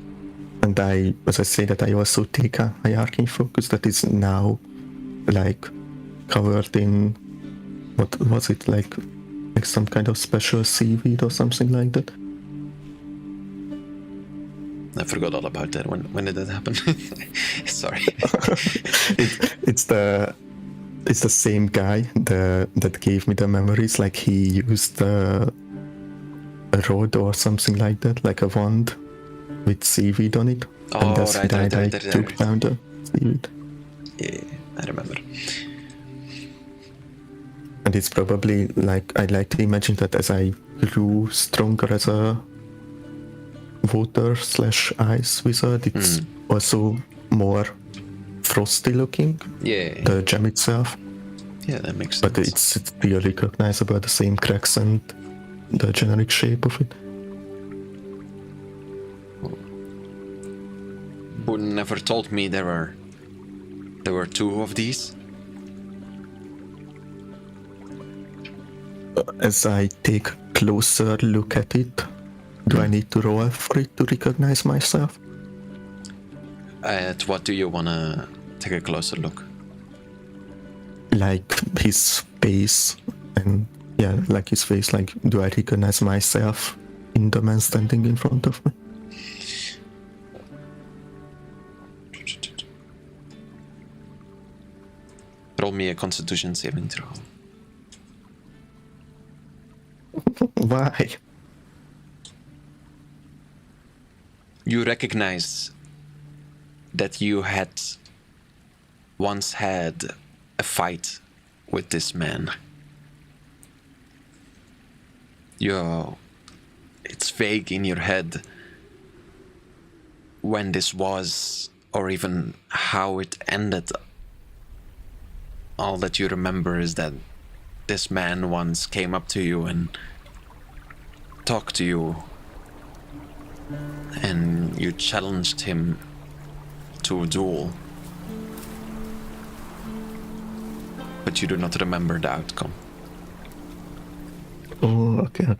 And as I say that, I also take a arcane focus that is now like covered in, what was it, like some kind of special seaweed or something like that. I forgot all about that. When did that happen? Sorry. It's the same guy that gave me the memories. Like, he used a rod or something like that, like a wand with seaweed on it. And that's the guy that took down the seaweed. Yeah, I remember. And it's probably like, I like to imagine that as I grew stronger as a water/ice wizard, it's also more frosty looking. Yeah. The gem itself. Yeah, that makes sense. But it's still recognizable, the same cracks and the generic shape of it. Boone never told me there were two of these. As I take a closer look at it, do I need to roll for it to recognize myself? At what do you want to take a closer look? Like his face, and like his face, like, do I recognize myself in the man standing in front of me? Roll me a Constitution saving throw. Why? You recognize that you had once had a fight with this man. It's vague in your head when this was, or even how it ended. All that you remember is that this man once came up to you and talked to you, and you challenged him to a duel. But you do not remember the outcome. Oh, okay.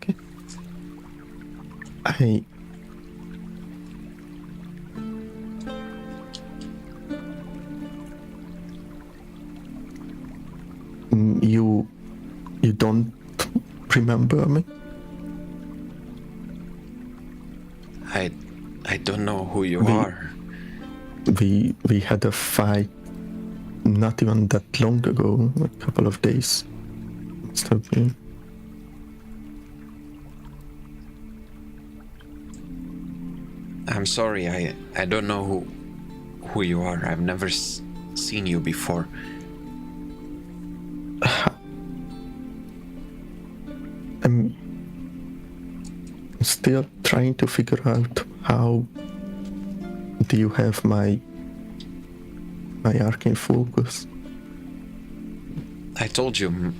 You don't remember me? I don't know who you are. we had a fight not even that long ago, a couple of days. Must have been. I'm sorry, I don't know who you are. I've never seen you before. I'm still trying to figure out how do you have my arcane focus. I told you,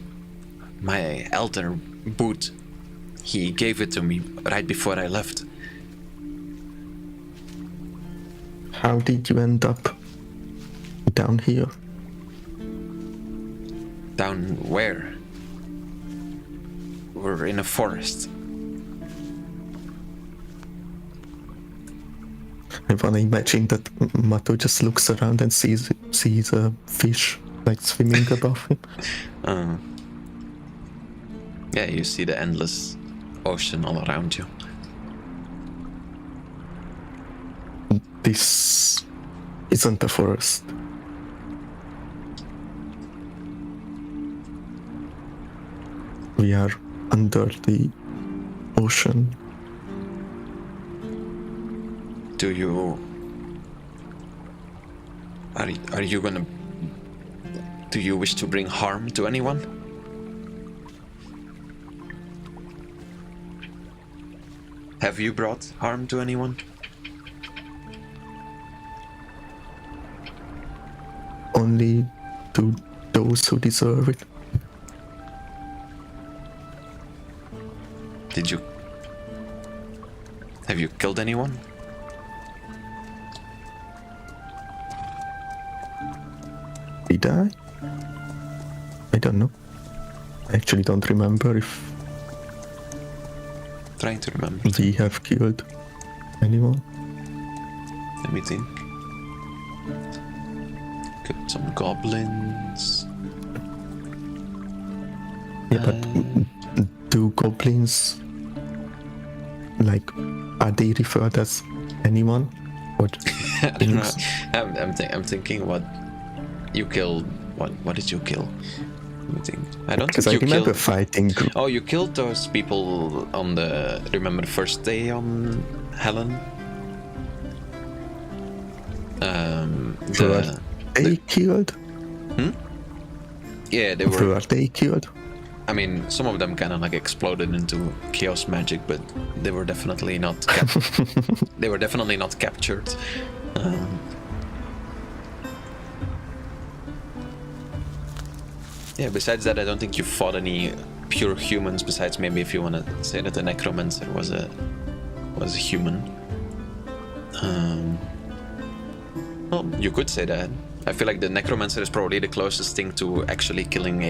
my elder boot, he gave it to me right before I left. How did you end up down here? Down where? We're in a forest. I wanna imagine that Mato just looks around and sees a fish like swimming above him. Yeah, you see the endless ocean all around you. This isn't a forest. We are under the ocean. Do you... Are you gonna... Do you wish to bring harm to anyone? Have you brought harm to anyone? Only to those who deserve it. Did you... Have you killed anyone? Did I? I don't know. I actually don't remember if Trying to remember. we have killed anyone. Let me think. Got some goblins. Yeah, but do goblins, like, are they referred as anyone? Or I don't know. I'm thinking what you killed. What did you kill? Let me think. I don't because think I you remember killed. fighting. Oh, you killed those people on the. Remember the first day on Helen? Were they killed? Yeah, they were. Were they killed? I mean, some of them kind of like exploded into chaos magic, but they were definitely not. They were definitely not captured. Yeah. Besides that, I don't think you fought any pure humans. Besides, maybe if you want to say that the necromancer was a human. Well, you could say that. I feel like the necromancer is probably the closest thing to actually killing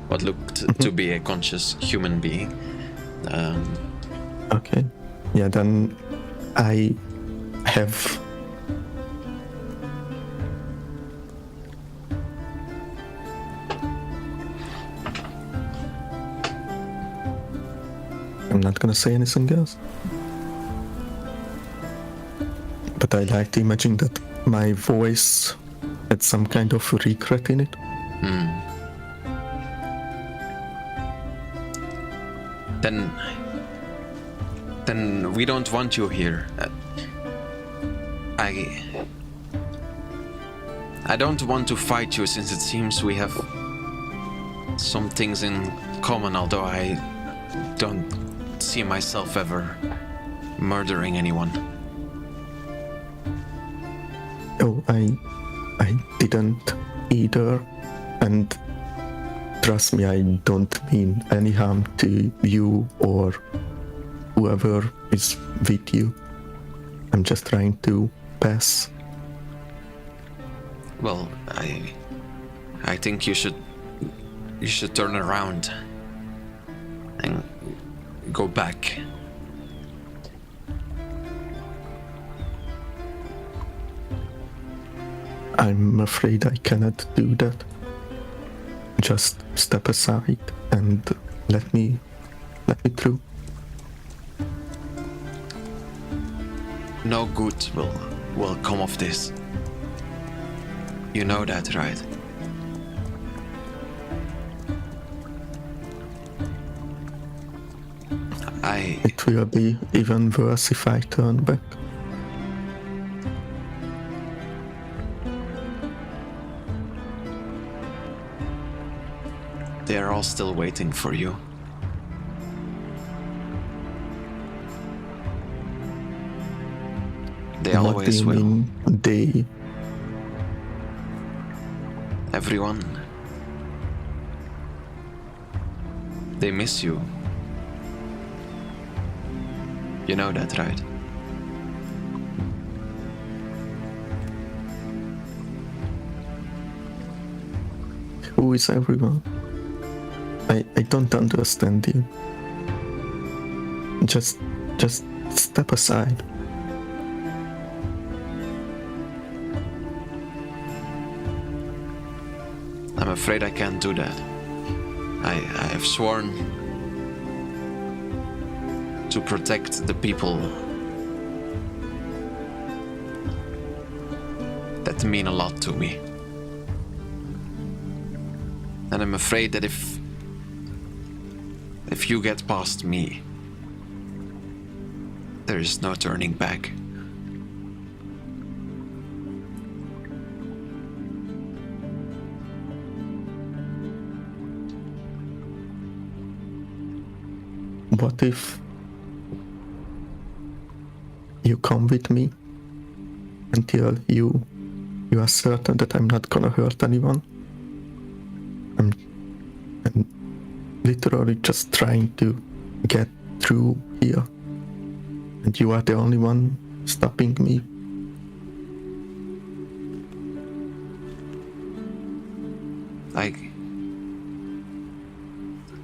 what looked to be a conscious human being. Okay. Yeah, then I have... I'm not gonna say anything else. But I like to imagine that my voice had some kind of regret in it. Then we don't want you here. I don't want to fight you since it seems we have some things in common, although I don't see myself ever murdering anyone. Oh, I didn't either, and trust me, I don't mean any harm to you or whoever is with you. I'm just trying to pass. Well, I think you should turn around and go back. I'm afraid I cannot do that. Just step aside and let me through. No good will come of this. You know that, right? It will be even worse if I turn back. They are all still waiting for you. They What do always you will. mean, they? Everyone. They miss you. You know that, right? Who is everyone? I don't understand you. Just step aside. I'm afraid I can't do that. I have sworn to protect the people that mean a lot to me. And I'm afraid that if you get past me, there is no turning back. What if you come with me until you are certain that I'm not gonna hurt anyone? I'm literally just trying to get through here, and you are the only one stopping me.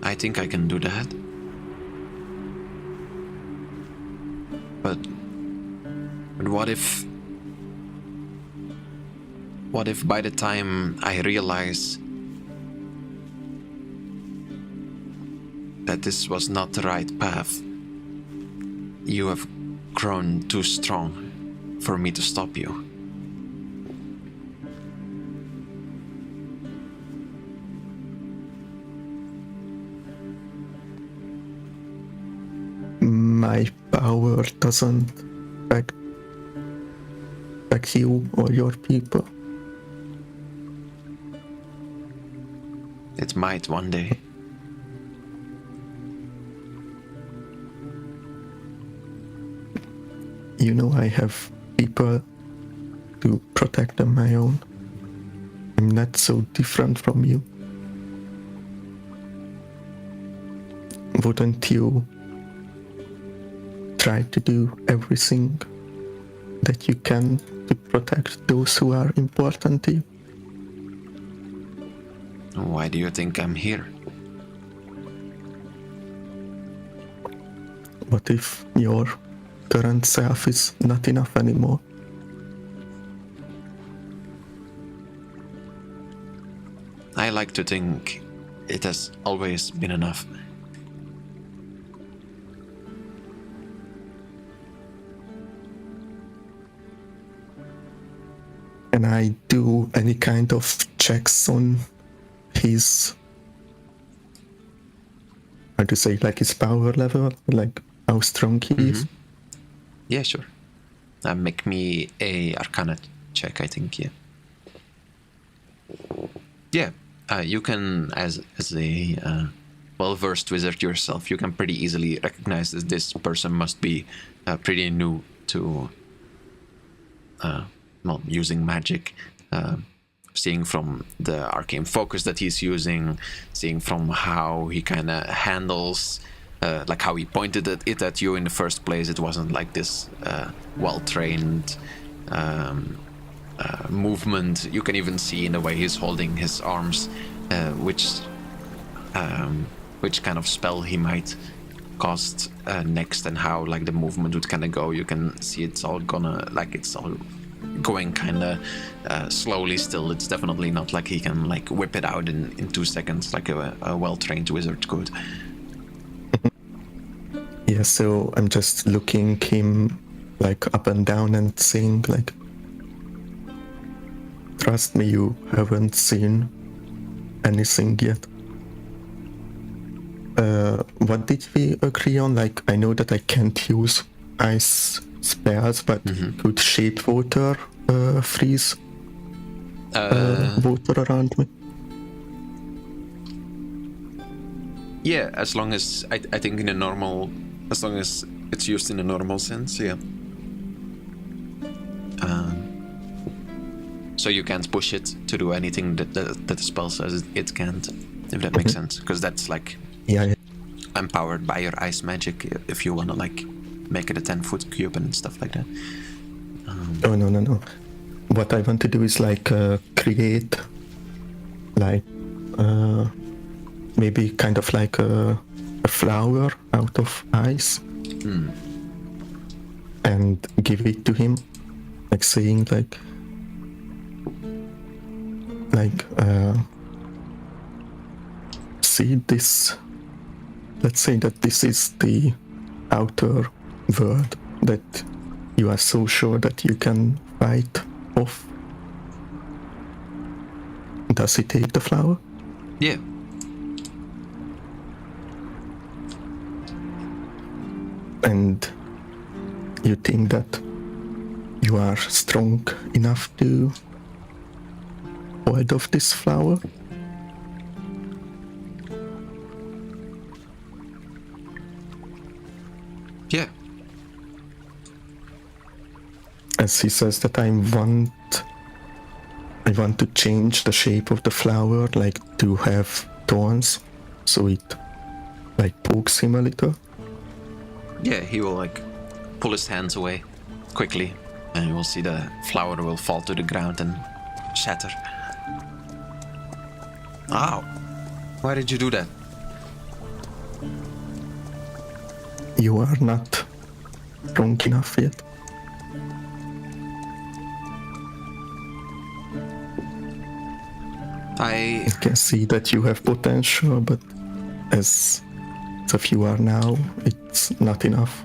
I think I can do that. But what if by the time I realize that this was not the right path, you have grown too strong for me to stop you? My power doesn't affect you or your people. It might one day. You know, I have people to protect on my own. I'm not so different from you. Wouldn't you try to do everything that you can to protect those who are important to you? Why do you think I'm here? What if your current self is not enough anymore? I like to think it has always been enough. Can I do any kind of checks on his, how to say, like his power level, like how strong he is? Yeah, sure. Make me a Arcana check, I think, yeah. Yeah, you can, as a well-versed wizard yourself, you can pretty easily recognize that this person must be pretty new to using magic. Seeing from the arcane focus that he's using, seeing from how he kind of handles, like how he pointed it at you in the first place. It wasn't like this well-trained movement. You can even see in the way he's holding his arms, which kind of spell he might cast next, and how like the movement would kind of go. You can see it's all going kind of slowly still. It's definitely not like he can like whip it out in 2 seconds like a well-trained wizard could. Yeah, so I'm just looking him like up and down and saying like, trust me, you haven't seen anything yet. What did we agree on? Like, I know that I can't use ice spells, but could shape water freeze water around me? Yeah, as long as I think in a normal, as long as it's used in a normal sense, yeah. So you can't push it to do anything that the spell says it can't, if that makes sense, because that's like Yeah. empowered by your ice magic. If you want to like make it a 10-foot cube and stuff like that. Oh, no. What I want to do is like create like maybe kind of like a flower out of ice and give it to him, like saying like see this, let's say that this is the outer world that you are so sure that you can fight off. Does he take the flower? Yeah. And you think that you are strong enough to hold off this flower? Yeah. As he says that I want to change the shape of the flower, like to have thorns, so it like pokes him a little. Yeah, he will like pull his hands away quickly, and you will see the flower will fall to the ground and shatter. Ow! Why did you do that? You are not strong enough yet. I can see that you have potential, but as of you are now, it's not enough.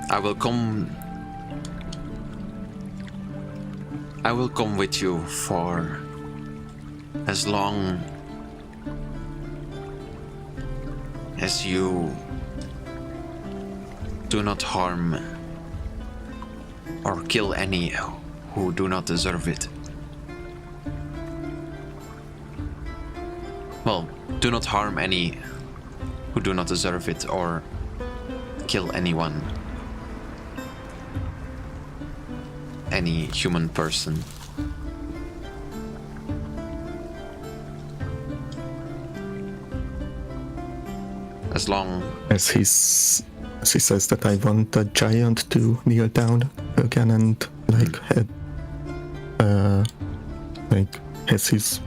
I will come with you for as long as you do not harm or kill any who do not deserve it. Well, do not harm any who do not deserve it or kill anyone. Any human person. As long as he says that I want the giant to kneel down again and like head like has his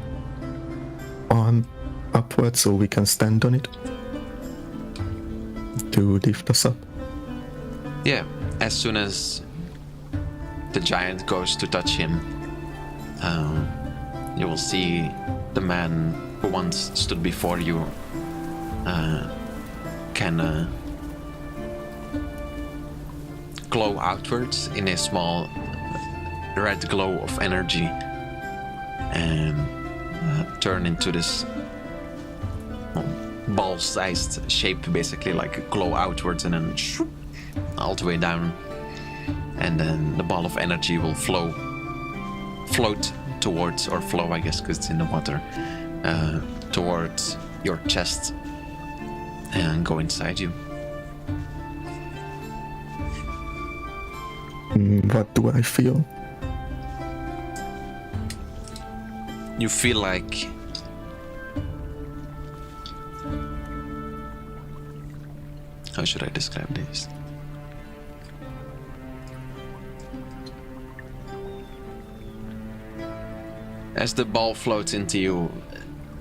arm upward so we can stand on it to lift us up. Yeah, as soon as the giant goes to touch him, you will see the man who once stood before you can glow outwards in a small red glow of energy and turn into this ball-sized shape, basically, like glow outwards and then shoop, all the way down, and then the ball of energy will float towards, or flow I guess because it's in the water, towards your chest and go inside you. What do I feel? You feel like how should I describe this? As the ball floats into you,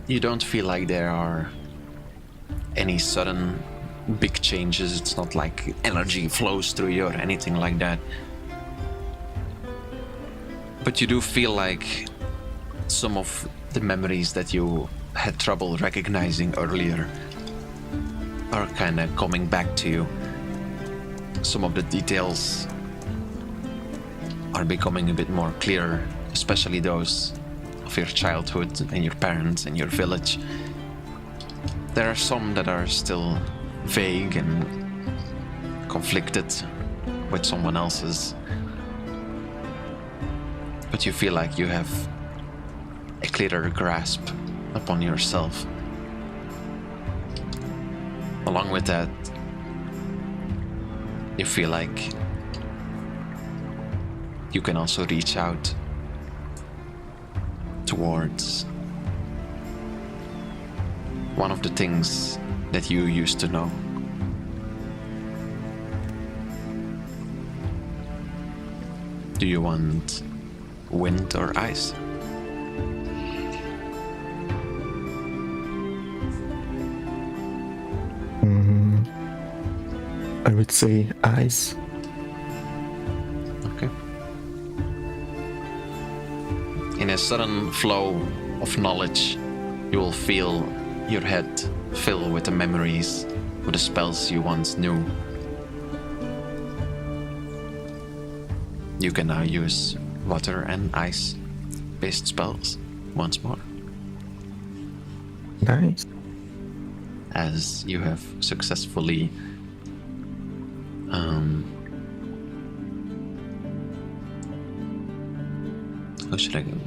you don't feel like there are any sudden big changes. It's not like energy flows through you or anything like that. But you do feel like some of the memories that you had trouble recognizing earlier are kind of coming back to you. some of the details are becoming a bit more clear, especially those of your childhood and your parents and your village. There are some that are still vague and conflicted with someone else's, but you feel like you have a clearer grasp upon yourself. Along with that, you feel like you can also reach out towards one of the things that you used to know. Do you want wind or ice? I would say ice. Okay. In a sudden flow of knowledge, you will feel your head fill with the memories of the spells you once knew. You can now use water and ice-based spells once more, Nice. as you have successfully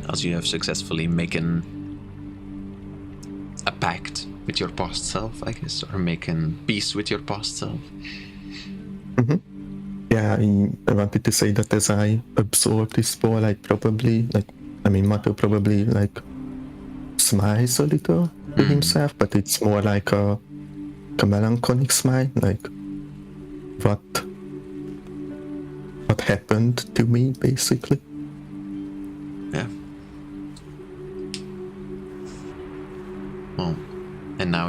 as you have successfully making a pact with your past self, I guess, or making peace with your past self. Yeah, I wanted to say that as I absorb this spell, Mato probably like smiles a little to himself, but it's more like a melancholic smile, like what happened to me, basically. Yeah. Well, and now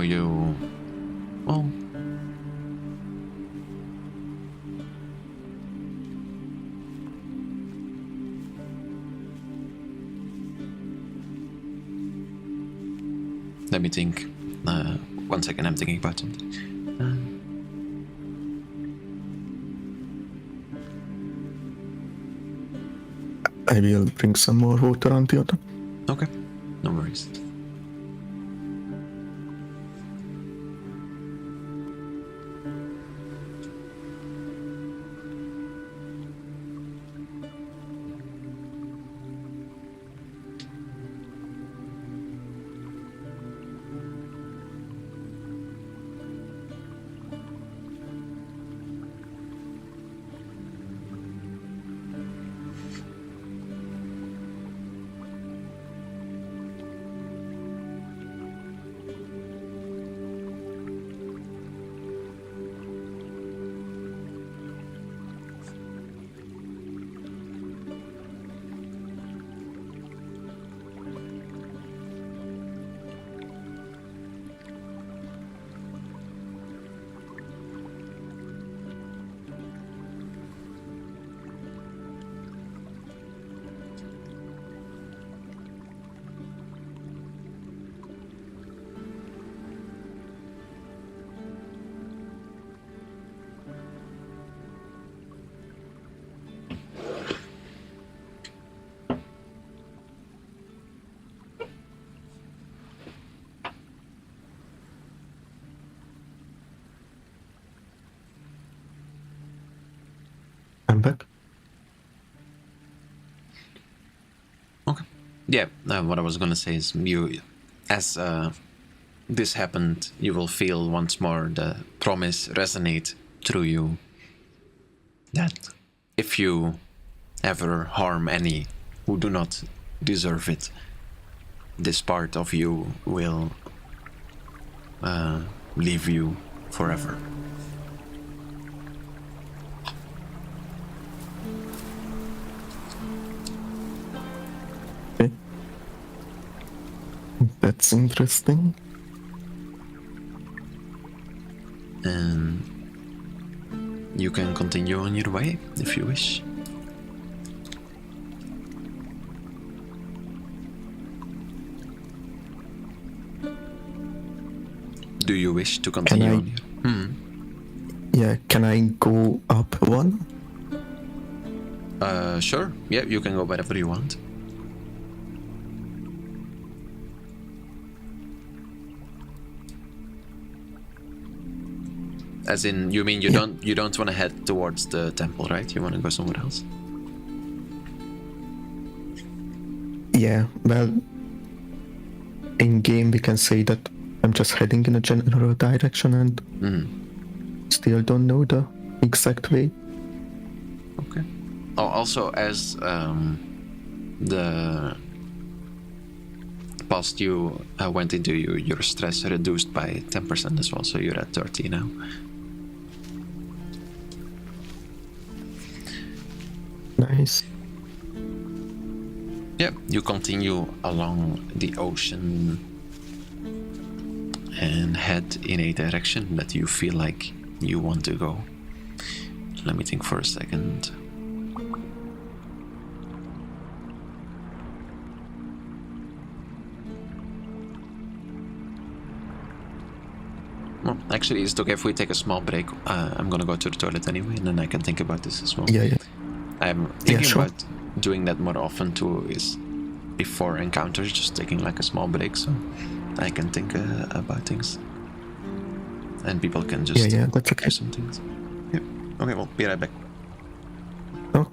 let me think. 1 second, I'm thinking about something. I will bring some more water until then. Okay, no worries. I'm back. Okay. Yeah, what I was gonna say is as this happened, you will feel once more the promise resonate through you that if you ever harm any who do not deserve it, this part of you will leave you forever. Okay. That's interesting. And you can continue on your way if you wish. Do you wish to continue on your... Yeah, can I go up Sure. Yeah, you can go wherever you want. As in, you mean you don't want to head towards the temple, right? You want to go somewhere else? Yeah, well, in game we can say that I'm just heading in a general direction and still don't know the exact way. Okay. Oh, also, as the past you went into, your stress reduced by 10% as well, so you're at 30 now. Nice. Yeah, you continue along the ocean and head in a direction that you feel like you want to go. Let me think for a second. Well, actually, it's okay if we take a small break. I'm gonna go to the toilet anyway, and then I can think about this as well. Yeah. I'm thinking sure. about doing that more often too, is before encounters, just taking like a small break so I can think about things. And people can just Yeah, that's okay. do some things. Yep. Okay, well, be right back. Oh.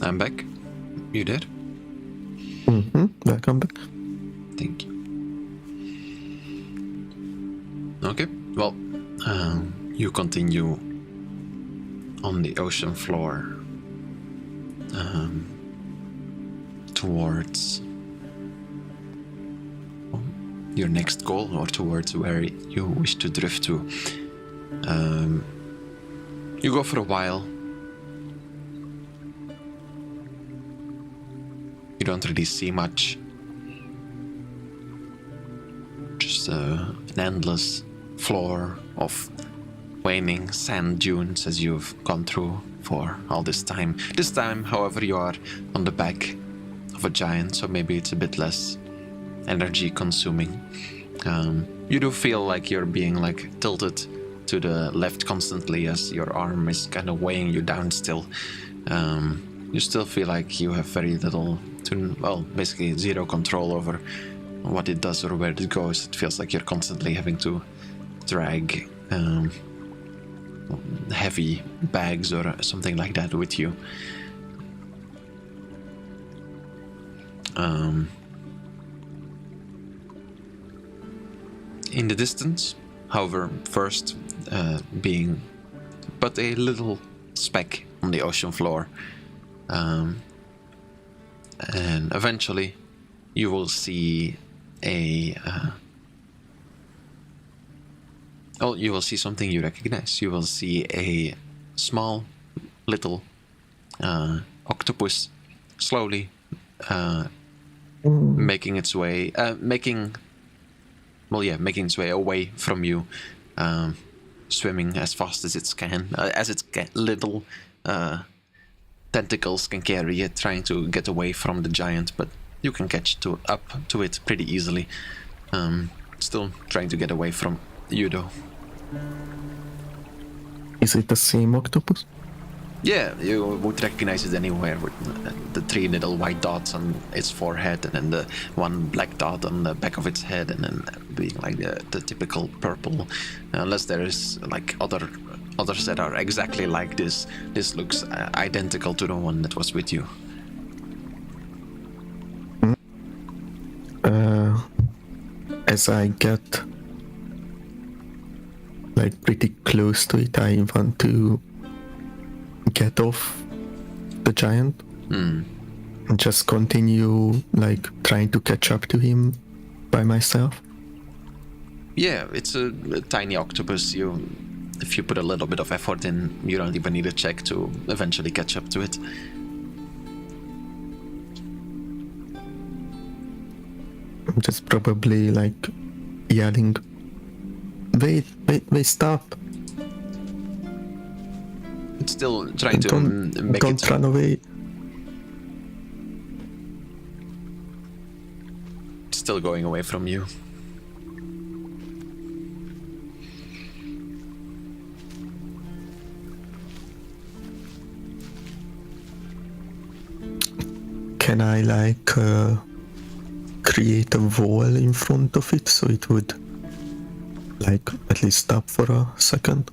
I'm back. You there? Welcome back. Thank you. Okay, well, you continue on the ocean floor towards your next goal, or towards where you wish to drift to. You go for a while. You don't really see much. Just an endless floor of waning sand dunes as you've gone through for all this time. This time, however, you are on the back of a giant, so maybe it's a bit less energy consuming. You do feel like you're being like tilted to the left constantly as your arm is kind of weighing you down still. You still feel like you have very little to, well, basically zero control over what it does or where it goes. It feels like you're constantly having to drag heavy bags or something like that with you. In the distance, however, first being but a little speck on the ocean floor, and eventually you will see you will see something you recognize. You will see a small little octopus slowly making its way its way away from you, swimming as fast as it can, as its little tentacles can carry it, trying to get away from the giant, but you can catch up to it pretty easily. Still trying to get away from you, though. Is it the same octopus? Yeah, you would recognize it anywhere with the 3 little white dots on its forehead, and then the 1 black dot on the back of its head, and then being like the typical purple. Unless there is like others that are exactly like this. This looks identical to the one that was with you. As I get like pretty close to it, I want to get off the giant and just continue like trying to catch up to him by myself. Yeah, it's a tiny octopus. If you put a little bit of effort in, you don't even need a check to eventually catch up to it. I'm just probably like yelling, wait, stop. It's still trying to make don't it... run away. It's still going away from you. Can I like create a wall in front of it so it would like at least stop for a second?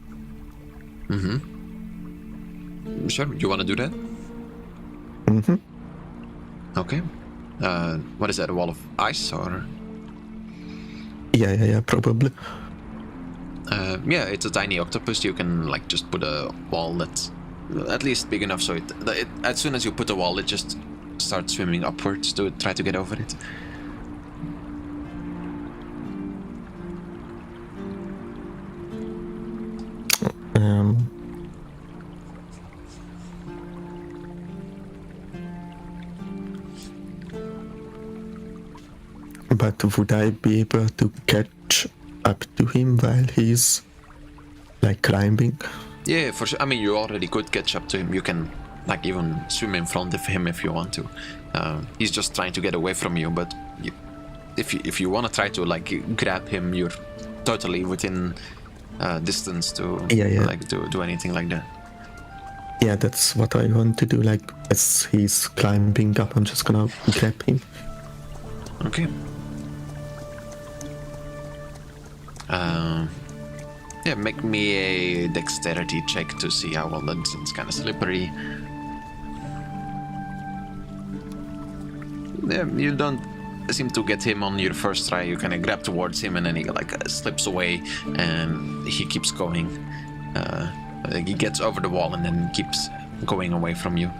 Sure, you want to do that? Okay. What is that, a wall of ice or? Yeah, probably. Yeah, it's a tiny octopus. You can like just put a wall that's at least big enough so it as soon as you put a wall, it just starts swimming upwards to try to get over it. But would I be able to catch up to him while he's like climbing? Yeah, for sure. I mean, you already could catch up to him. You can like even swim in front of him if you want to. He's just trying to get away from you, but if you want to try to like grab him, you're totally within distance to like do anything like that. Yeah, that's what I want to do. Like as he's climbing up, I'm just gonna grab him. Okay. Yeah, make me a dexterity check to see how well it's kind of slippery. You don't seem to get him on your first try. You kind of grab towards him, and then he like slips away, and he keeps going. Like he gets over the wall and then keeps going away from you.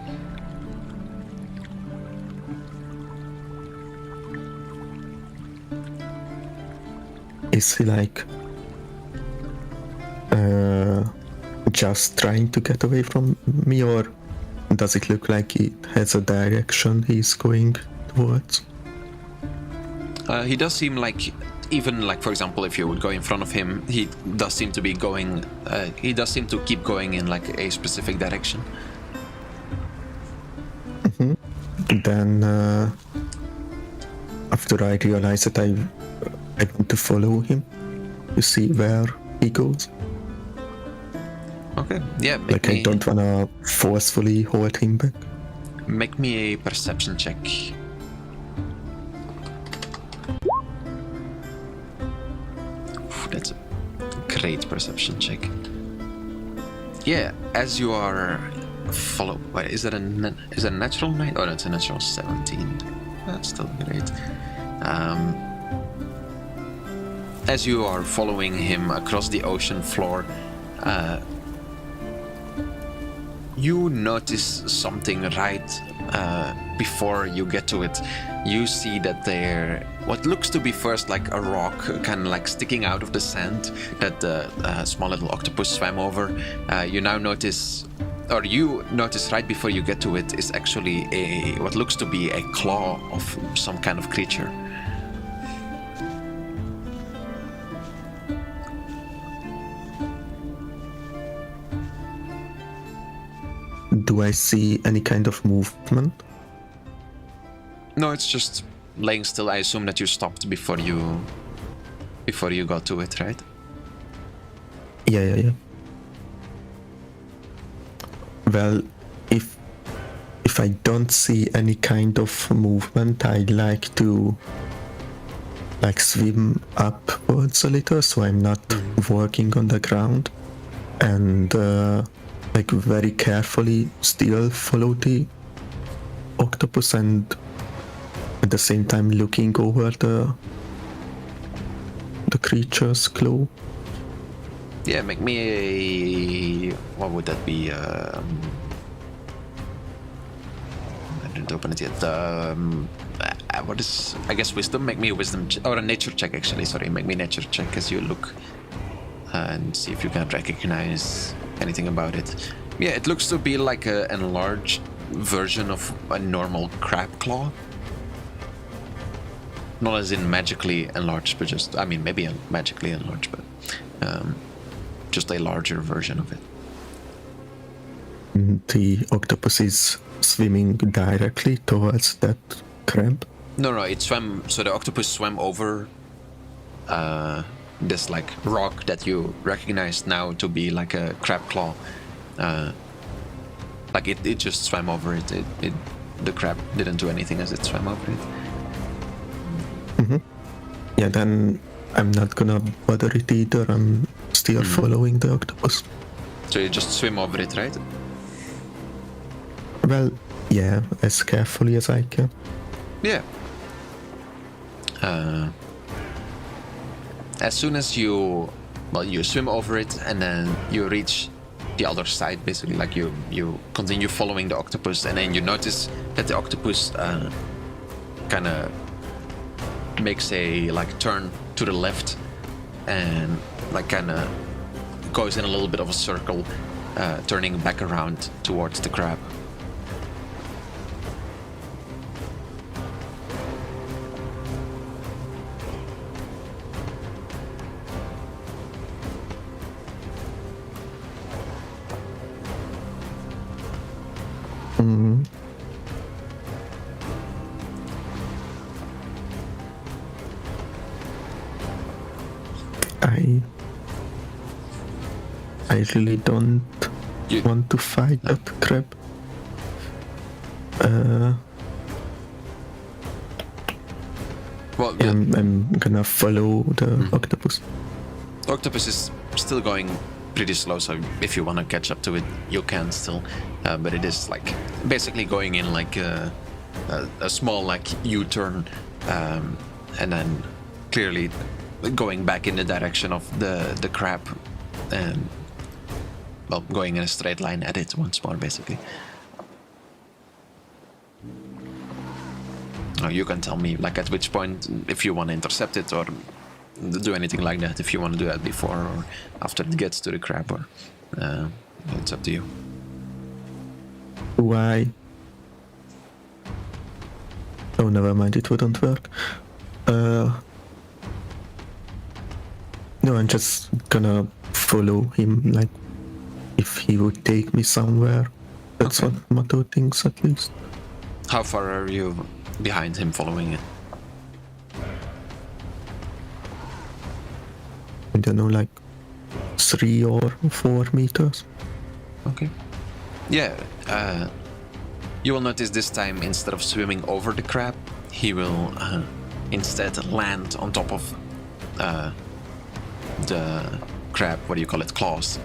Is he like just trying to get away from me, or does it look like he has a direction he's going towards? He does seem like, even like for example, if you would go in front of him, he does seem to be going. He does seem to keep going in like a specific direction. Then after I realize that I want to follow him to see where he goes. Okay, yeah. Like I don't wanna forcefully hold him back. Make me a perception check. That's a great perception check. Yeah, as you are follow. Wait, is that a natural 9? Oh, that's a natural 17. That's still great. As you are following him across the ocean floor, you notice something right before you get to it. You see that there, what looks to be first like a rock, kind of like sticking out of the sand that the small little octopus swam over. You now notice, or you notice right before you get to it, is actually what looks to be a claw of some kind of creature. Do I see any kind of movement? No, it's just laying still. I assume that you stopped before you got to it, right? Yeah. Well, if I don't see any kind of movement, I'd like to like swim upwards a little, so I'm not walking on the ground, and like very carefully still follow the octopus, and at the same time looking over the creature's claw. Yeah, make me a... What would that be? I didn't open it yet. What is... I guess wisdom? Make me a wisdom... or a nature check, actually. Sorry, make me a nature check as you look and see if you can recognize anything about it. Yeah, it looks to be like an enlarged version of a normal crab claw. Not as in magically enlarged, but just... I mean, maybe magically enlarged, but... just a larger version of it. The octopus is swimming directly towards that crab? No, it swam... So the octopus swam over this, like, rock that you recognize now to be like a crab claw. Like, it just swam over it. The crab didn't do anything as it swam over it. Yeah, then I'm not gonna bother it either. I'm still following the octopus. So you just swim over it, right? Well, yeah, as carefully as I can. Yeah. As soon as you swim over it, and then you reach the other side, basically, like you continue following the octopus, and then you notice that the octopus kind of makes a like turn to the left, and like kind of goes in a little bit of a circle, turning back around towards the crab. I really don't want to fight that crab. Well, I'm gonna follow the octopus. The octopus is still going pretty slow, so if you want to catch up to it, you can still. But it is like basically going in like a small like U-turn, and then clearly going back in the direction of the crab, and well, going in a straight line at it once more, basically. Oh, you can tell me like at which point if you want to intercept it or do anything like that. If you want to do that before or after it gets to the crab, or it's up to you. Why? Oh, never mind, it wouldn't work. No, I'm just gonna follow him, like, if he would take me somewhere. That's Okay. what Mato thinks, at least. How far are you behind him following it? I don't know, like 3 or 4 meters. Okay. Yeah, you will notice this time, instead of swimming over the crab, he will instead land on top of the crab, what do you call it, claws,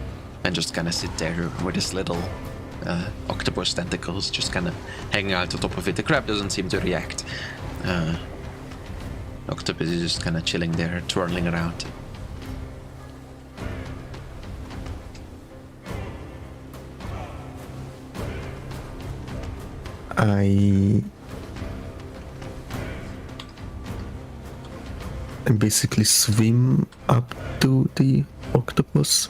and just kind of sit there with his little octopus tentacles just kind of hanging out on top of it. The crab doesn't seem to react. Octopus is just kind of chilling there, twirling around. I basically swim up to the octopus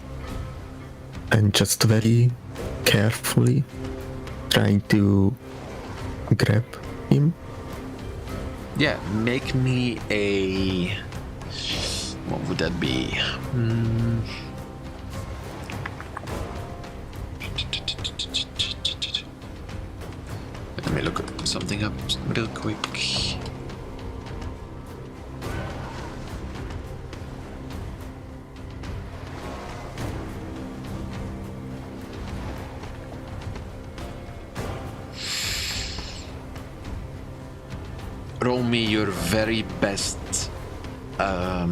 and just very carefully trying to grab him. Yeah, make me a... What would that be? Let me look something up real quick. Roll me your very best. What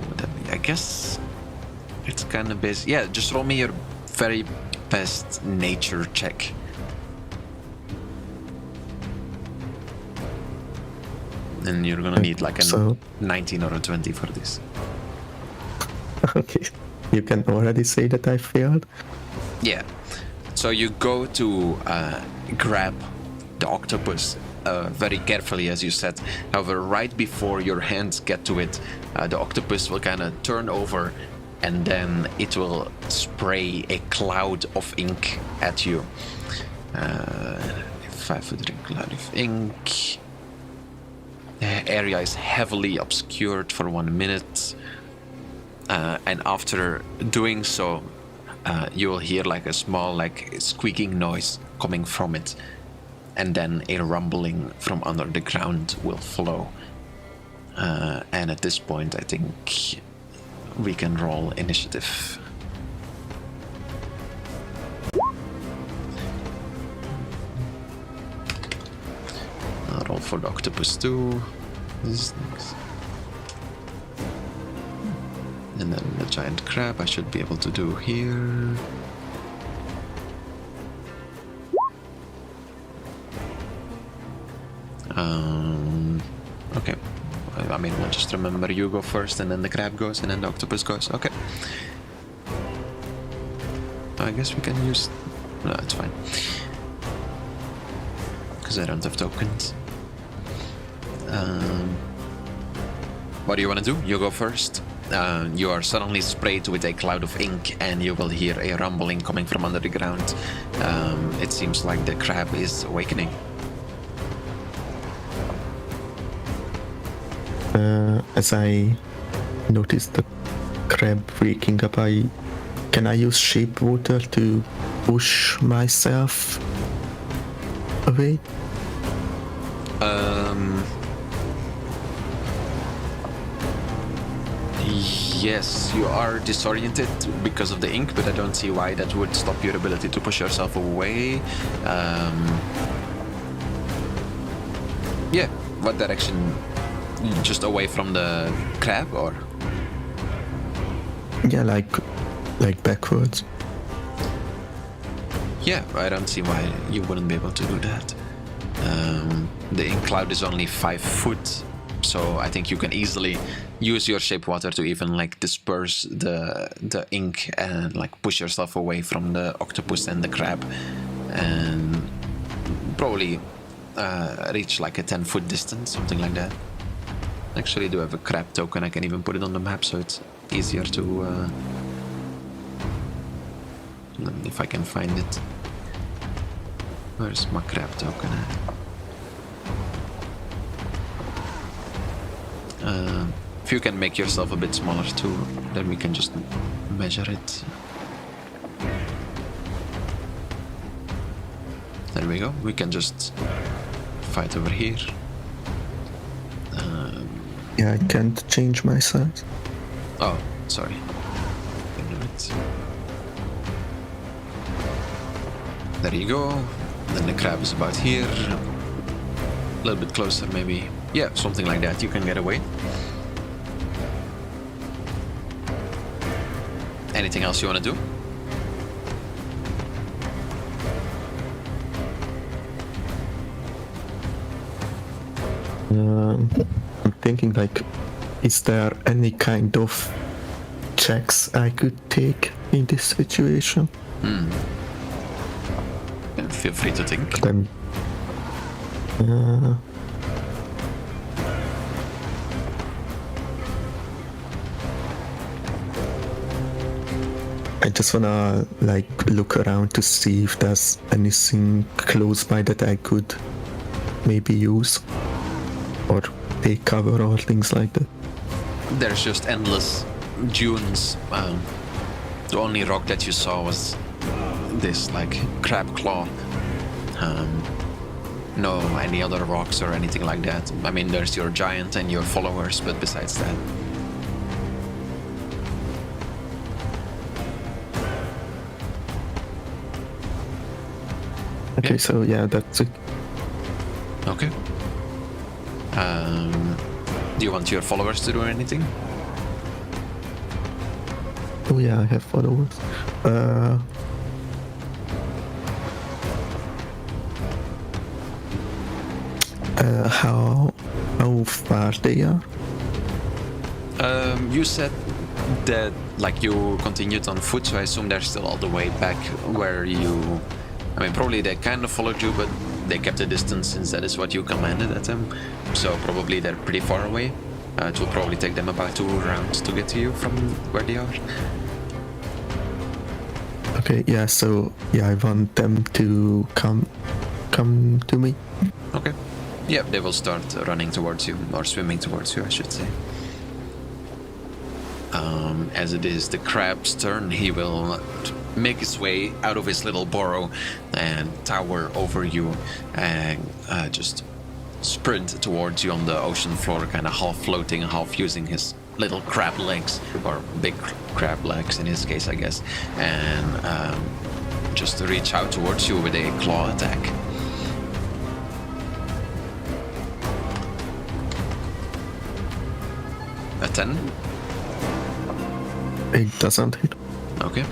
would that be? I guess it's kind of basic. Yeah, just roll me your very best nature check. And you're gonna need like a So- 19 or a 20 for this. Okay, you can already say that I failed. Yeah. So you go to grab the octopus very carefully, as you said. However, right before your hands get to it, the octopus will kind of turn over, and then it will spray a cloud of ink at you. 5-foot cloud of ink. The area is heavily obscured for 1 minute. And after doing so, you will hear like a small, like squeaking noise coming from it, and then a rumbling from under the ground will follow. And at this point, I think we can roll initiative. I'll roll for the octopus too. This is next. And then the giant crab I should be able to do here. Okay. I mean, we'll just remember you go first, and then the crab goes, and then the octopus goes. Okay. I guess we can use... No, it's fine. Because I don't have tokens. What do you want to do? You go first. You are suddenly sprayed with a cloud of ink, and you will hear a rumbling coming from under the ground. It seems like the crab is awakening. As I notice the crab waking up, can I use shape water to push myself away? Yes, you are disoriented because of the ink, but I don't see why that would stop your ability to push yourself away. Yeah, what direction? Just away from the crab, or? Yeah, like backwards. Yeah, I don't see why you wouldn't be able to do that. The ink cloud is only 5 foot, so I think you can easily use your shape water to even like disperse the ink and like push yourself away from the octopus and the crab, and probably reach like a 10-foot distance, something like that. Actually, I do have a crab token. I can even put it on the map, so it's easier to. If I can find it. Where's my crab token at? If you can make yourself a bit smaller too, then we can just measure it. There we go. We can just fight over here. Yeah, I can't change my size. Oh, sorry. Can do it. There you go. Then the crab is about here. A little bit closer, maybe. Yeah, something like that. You can get away. Anything else you want to do? I'm thinking like, is there any kind of checks I could take in this situation? Yeah, feel free to think. Then, I just wanna like look around to see if there's anything close by that I could maybe use or take cover or things like that. There's just endless dunes. The only rock that you saw was this like crab claw. No any other rocks or anything like that. I mean, there's your giant and your followers, but besides that. Okay, Yeah. so yeah, that's it. Okay. Do you want your followers to do anything? Oh yeah, I have followers. How far they are? You said that like you continued on foot, so I assume they're still all the way back where you. I mean, probably they kind of followed you, but they kept a distance since that is what you commanded at them. So probably they're pretty far away. It will probably take them about 2 rounds to get to you from where they are. Okay, yeah, so yeah, I want them to come to me. Okay. Yeah, they will start running towards you, or swimming towards you, I should say. As it is the crab's turn, he will make his way out of his little burrow and tower over you and just sprint towards you on the ocean floor, kind of half floating, half using his little crab legs, or big crab legs in his case, I guess, and just reach out towards you with a claw attack. A 10? It doesn't hit. Okay.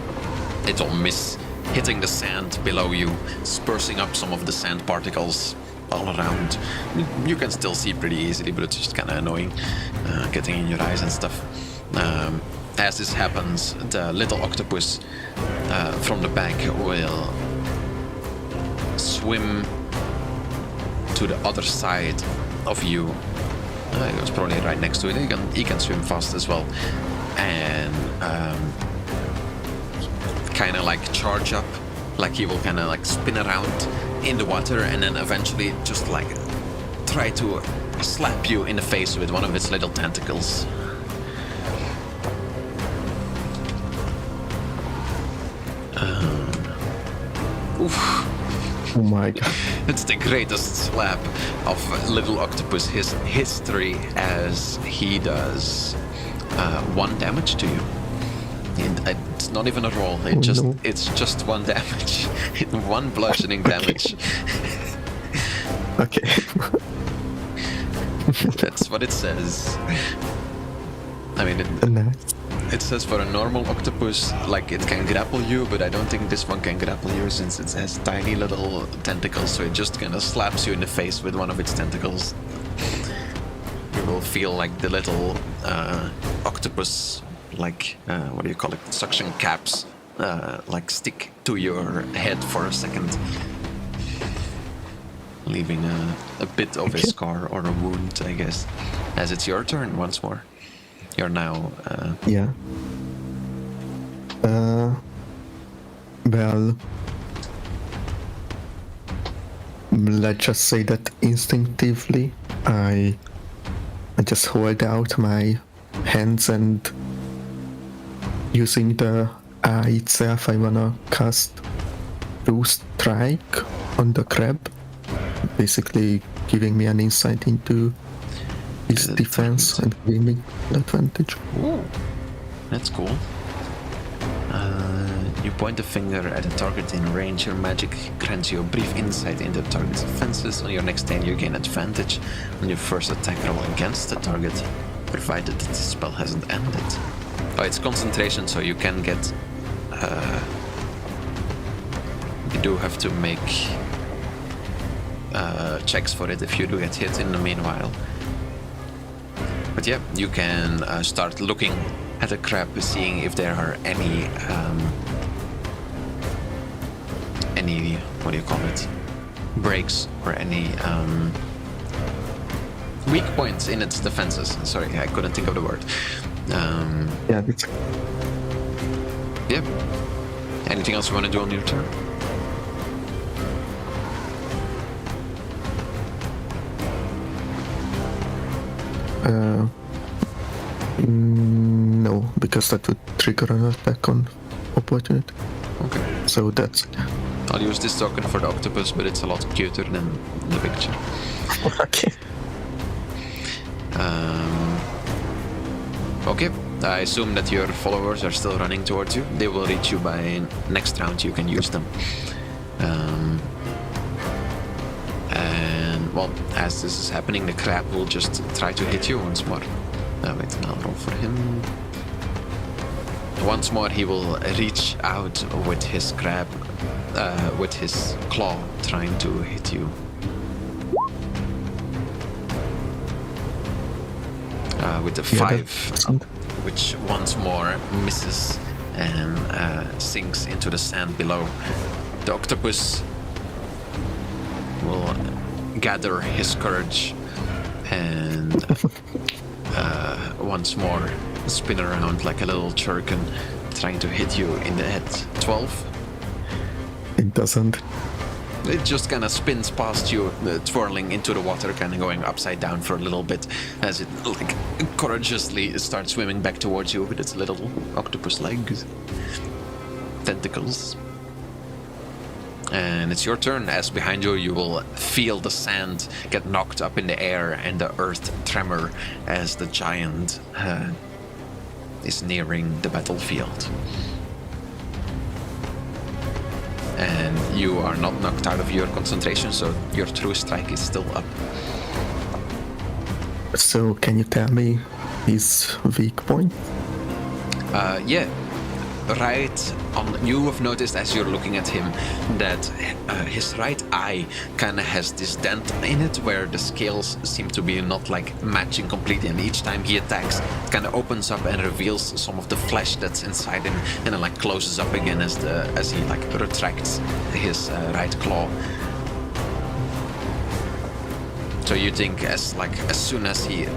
It'll miss, hitting the sand below you, dispersing up some of the sand particles all around. You can still see pretty easily, but it's just kind of annoying, getting in your eyes and stuff. As this happens, the little octopus from the back will swim to the other side of you. It was probably right next to it. He can swim fast as well, and kind of like charge up, like he will kind of like spin around in the water, and then eventually just like try to slap you in the face with one of its little tentacles. Oof. Oh my god. It's the greatest slap of little octopus history, as he does 1 damage to you. It's not even a roll. It's just 1 damage. 1 bludgeoning damage. Okay. That's what it says. I mean, Nice. It says for a normal octopus, like it can grapple you, but I don't think this one can grapple you since it has tiny little tentacles, so it just kind of slaps you in the face with one of its tentacles. You will feel like the little octopus, like, what do you call it, suction caps, like stick to your head for a second, leaving a bit of a scar or a wound, I guess. As it's your turn once more. You're now... Yeah. Well... Let's just say that instinctively I just hold out my hands and using the eye itself I wanna cast True Strike on the crab, basically giving me an insight into his defense and giving me the advantage. Ooh, that's cool. You point a finger at a target in range. Your magic grants you a brief insight into the target's defenses. On your next turn, you gain advantage on your first attack roll against the target, provided that the spell hasn't ended. Oh, it's concentration, so you can get... you do have to make checks for it if you do get hit in the meanwhile. But yeah, you can start looking at the crab, seeing if there are any, what do you call it, breaks or any weak points in its defenses. Sorry, I couldn't think of the word. Yeah, that's... Yeah. Anything else you want to do on your turn? No, because that would trigger an attack on opportunity. Okay. So that's... I'll use this token for the octopus, but it's a lot cuter than the picture. Okay. Okay. I assume that your followers are still running towards you. They will reach you by next round. You can use them. And, well, as this is happening, the crab will just try to hit you once more. Wait, I'll roll for him. Once more, he will reach out with his crab, with his claw, trying to hit you. With the 5, which once more misses and sinks into the sand below. The octopus will gather his courage and once more spin around like a little shuriken, trying to hit you in the head. 12. It doesn't. It just kind of spins past you, twirling into the water, kind of going upside down for a little bit as it like courageously starts swimming back towards you with its little octopus legs, tentacles. And it's your turn, as behind you you will feel the sand get knocked up in the air and the earth tremor as the giant is nearing the battlefield. And you are not knocked out of your concentration, so your True Strike is still up. So can you tell me his weak point? Yeah. Right on, you have noticed as you're looking at him that his right eye kind of has this dent in it where the scales seem to be not like matching completely, and each time he attacks it kind of opens up and reveals some of the flesh that's inside him, and then like closes up again as he like retracts his right claw. So you think as soon as he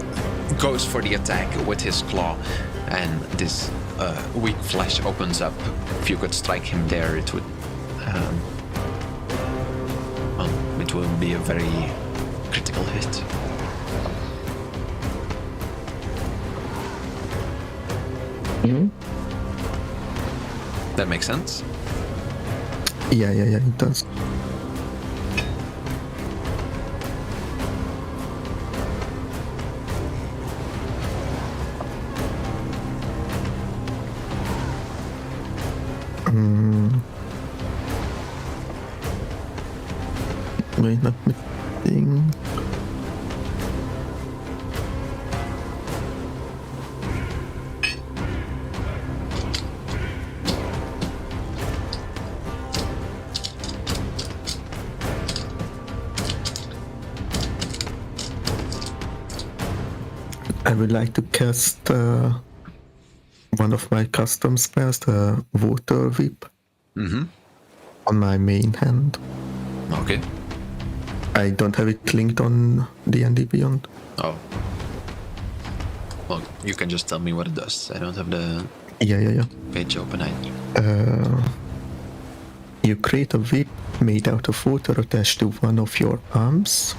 goes for the attack with his claw and this weak flesh opens up, if you could strike him there, it would it will be a very critical hit. Mm-hmm. That makes sense? Yeah, it does. Wait, let me think. I would like to cast one of my custom spells, the Water Whip, on my main hand. Okay. I don't have it linked on D&D Beyond. Oh. Well, you can just tell me what it does. I don't have the Yeah. page open. You create a whip made out of water attached to one of your arms.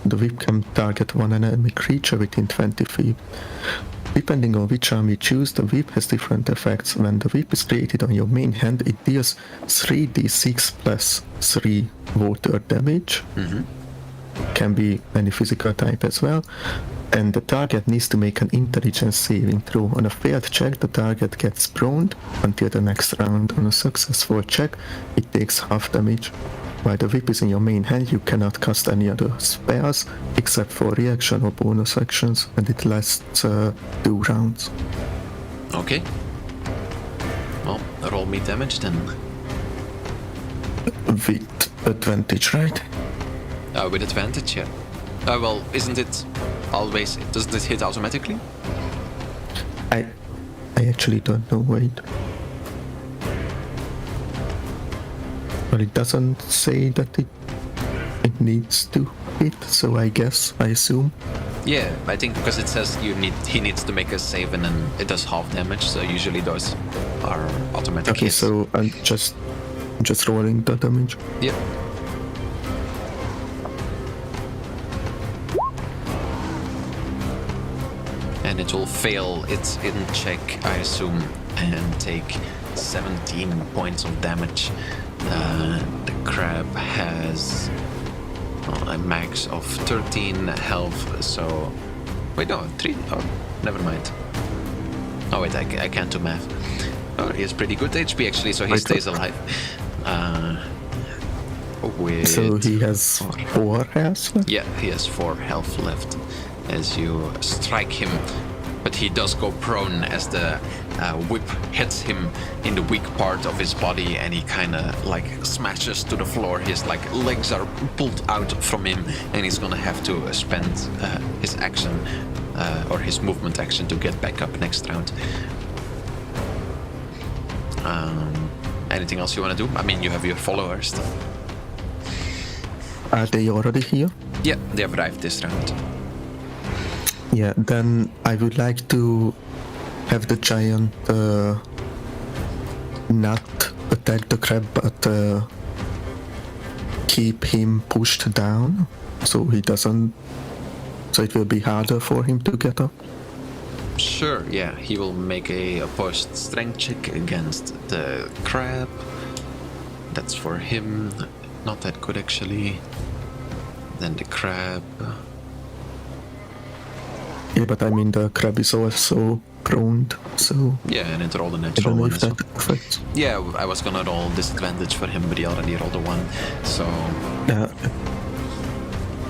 The whip can target one enemy creature within 20 feet. Depending on which arm you choose, the whip has different effects. When the whip is created on your main hand, it deals 3d6 plus 3 water damage. Can be any physical type as well. And the target needs to make an intelligence saving throw. On a failed check, the target gets prone until the next round. On a successful check, it takes half damage. While the whip is in your main hand, you cannot cast any other spells except for reaction or bonus actions, and it lasts 2 rounds. Okay. Well, roll me damage then. With advantage, right? With advantage, yeah. Well, isn't it always... Doesn't it hit automatically? I actually don't know, wait. Well, it doesn't say that it needs to hit, so I assume. Yeah, I think because it says he needs to make a save and then it does half damage, so usually those are automatic Okay, hits. so I'm just rolling the damage. Yep. And it will fail its hidden check, I assume, and take 17 points of damage. The crab has a max of 13 health, so... Wait, no, 3? Oh, never mind. Oh wait, I can't do math. Oh, he has pretty good HP actually, so he stays alive. So he has 4 health left? Yeah, he has 4 health left as you strike him, but he does go prone as the whip hits him in the weak part of his body, and he kind of like smashes to the floor. His like legs are pulled out from him, and he's gonna have to spend his action or his movement action to get back up next round. Anything else you want to do? I mean, you have your followers. Are they already here? Yeah, they have arrived this round. Yeah, then I would like to have the giant not attack the crab, but keep him pushed down so he doesn't. So it will be harder for him to get up. Sure, yeah, he will make a opposed strength check against the crab. That's for him. Not that good actually. Then the crab. Yeah, but I mean the crab is also prone, so Yeah, and it rolled a I natural don't know one if as well. that affects. Yeah, I was gonna roll disadvantage for him, but he already rolled a 1. So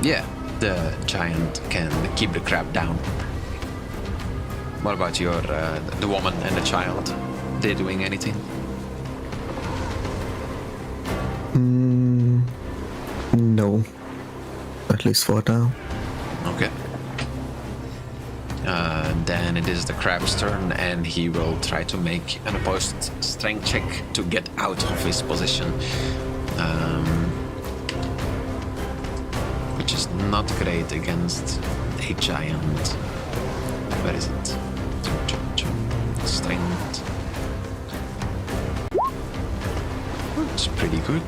yeah, the giant can keep the crab down. What about your the woman and the child? They doing anything? No, at least for now. Okay. Then it is the crab's turn, and he will try to make an opposed strength check to get out of his position, which is not great against a giant. Where is it? Strength. It's pretty good.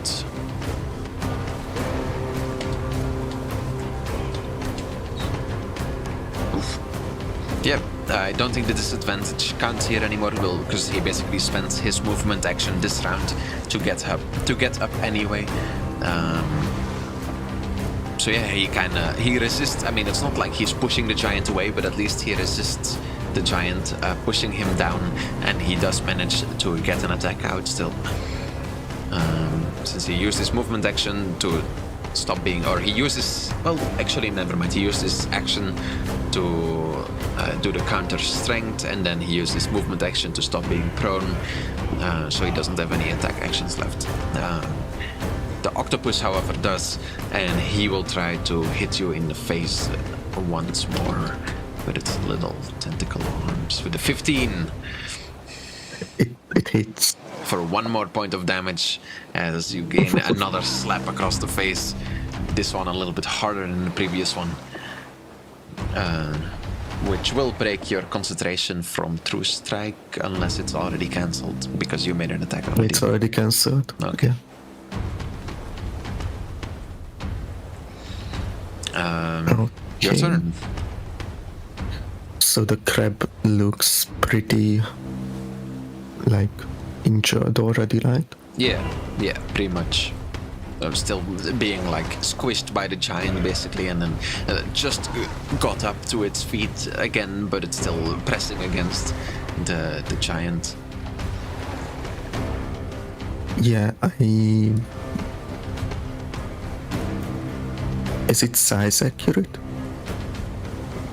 Yeah, I don't think the disadvantage counts here anymore, because he basically spends his movement action this round to get up anyway. So yeah, he resists. I mean, it's not like he's pushing the giant away, but at least he resists the giant pushing him down, and he does manage to get an attack out still. Since he used his movement action to stop being, or he uses, well, actually, never mind. He used his action to do the counter strength, and then he used his movement action to stop being prone, so he doesn't have any attack actions left. The octopus, however, does, and he will try to hit you in the face once more with its little tentacle arms. With the 15 It hits. for 1 more point of damage as you gain another slap across the face. This one a little bit harder than the previous one. Which will break your concentration from True Strike unless it's already cancelled because you made an attack already. It's already cancelled. Okay. Your Okay. turn. So the crab looks pretty like injured already, right? Yeah, pretty much. Still being like squished by the giant basically, and then just got up to its feet again, but it's still pressing against the giant. Yeah, Is it size accurate?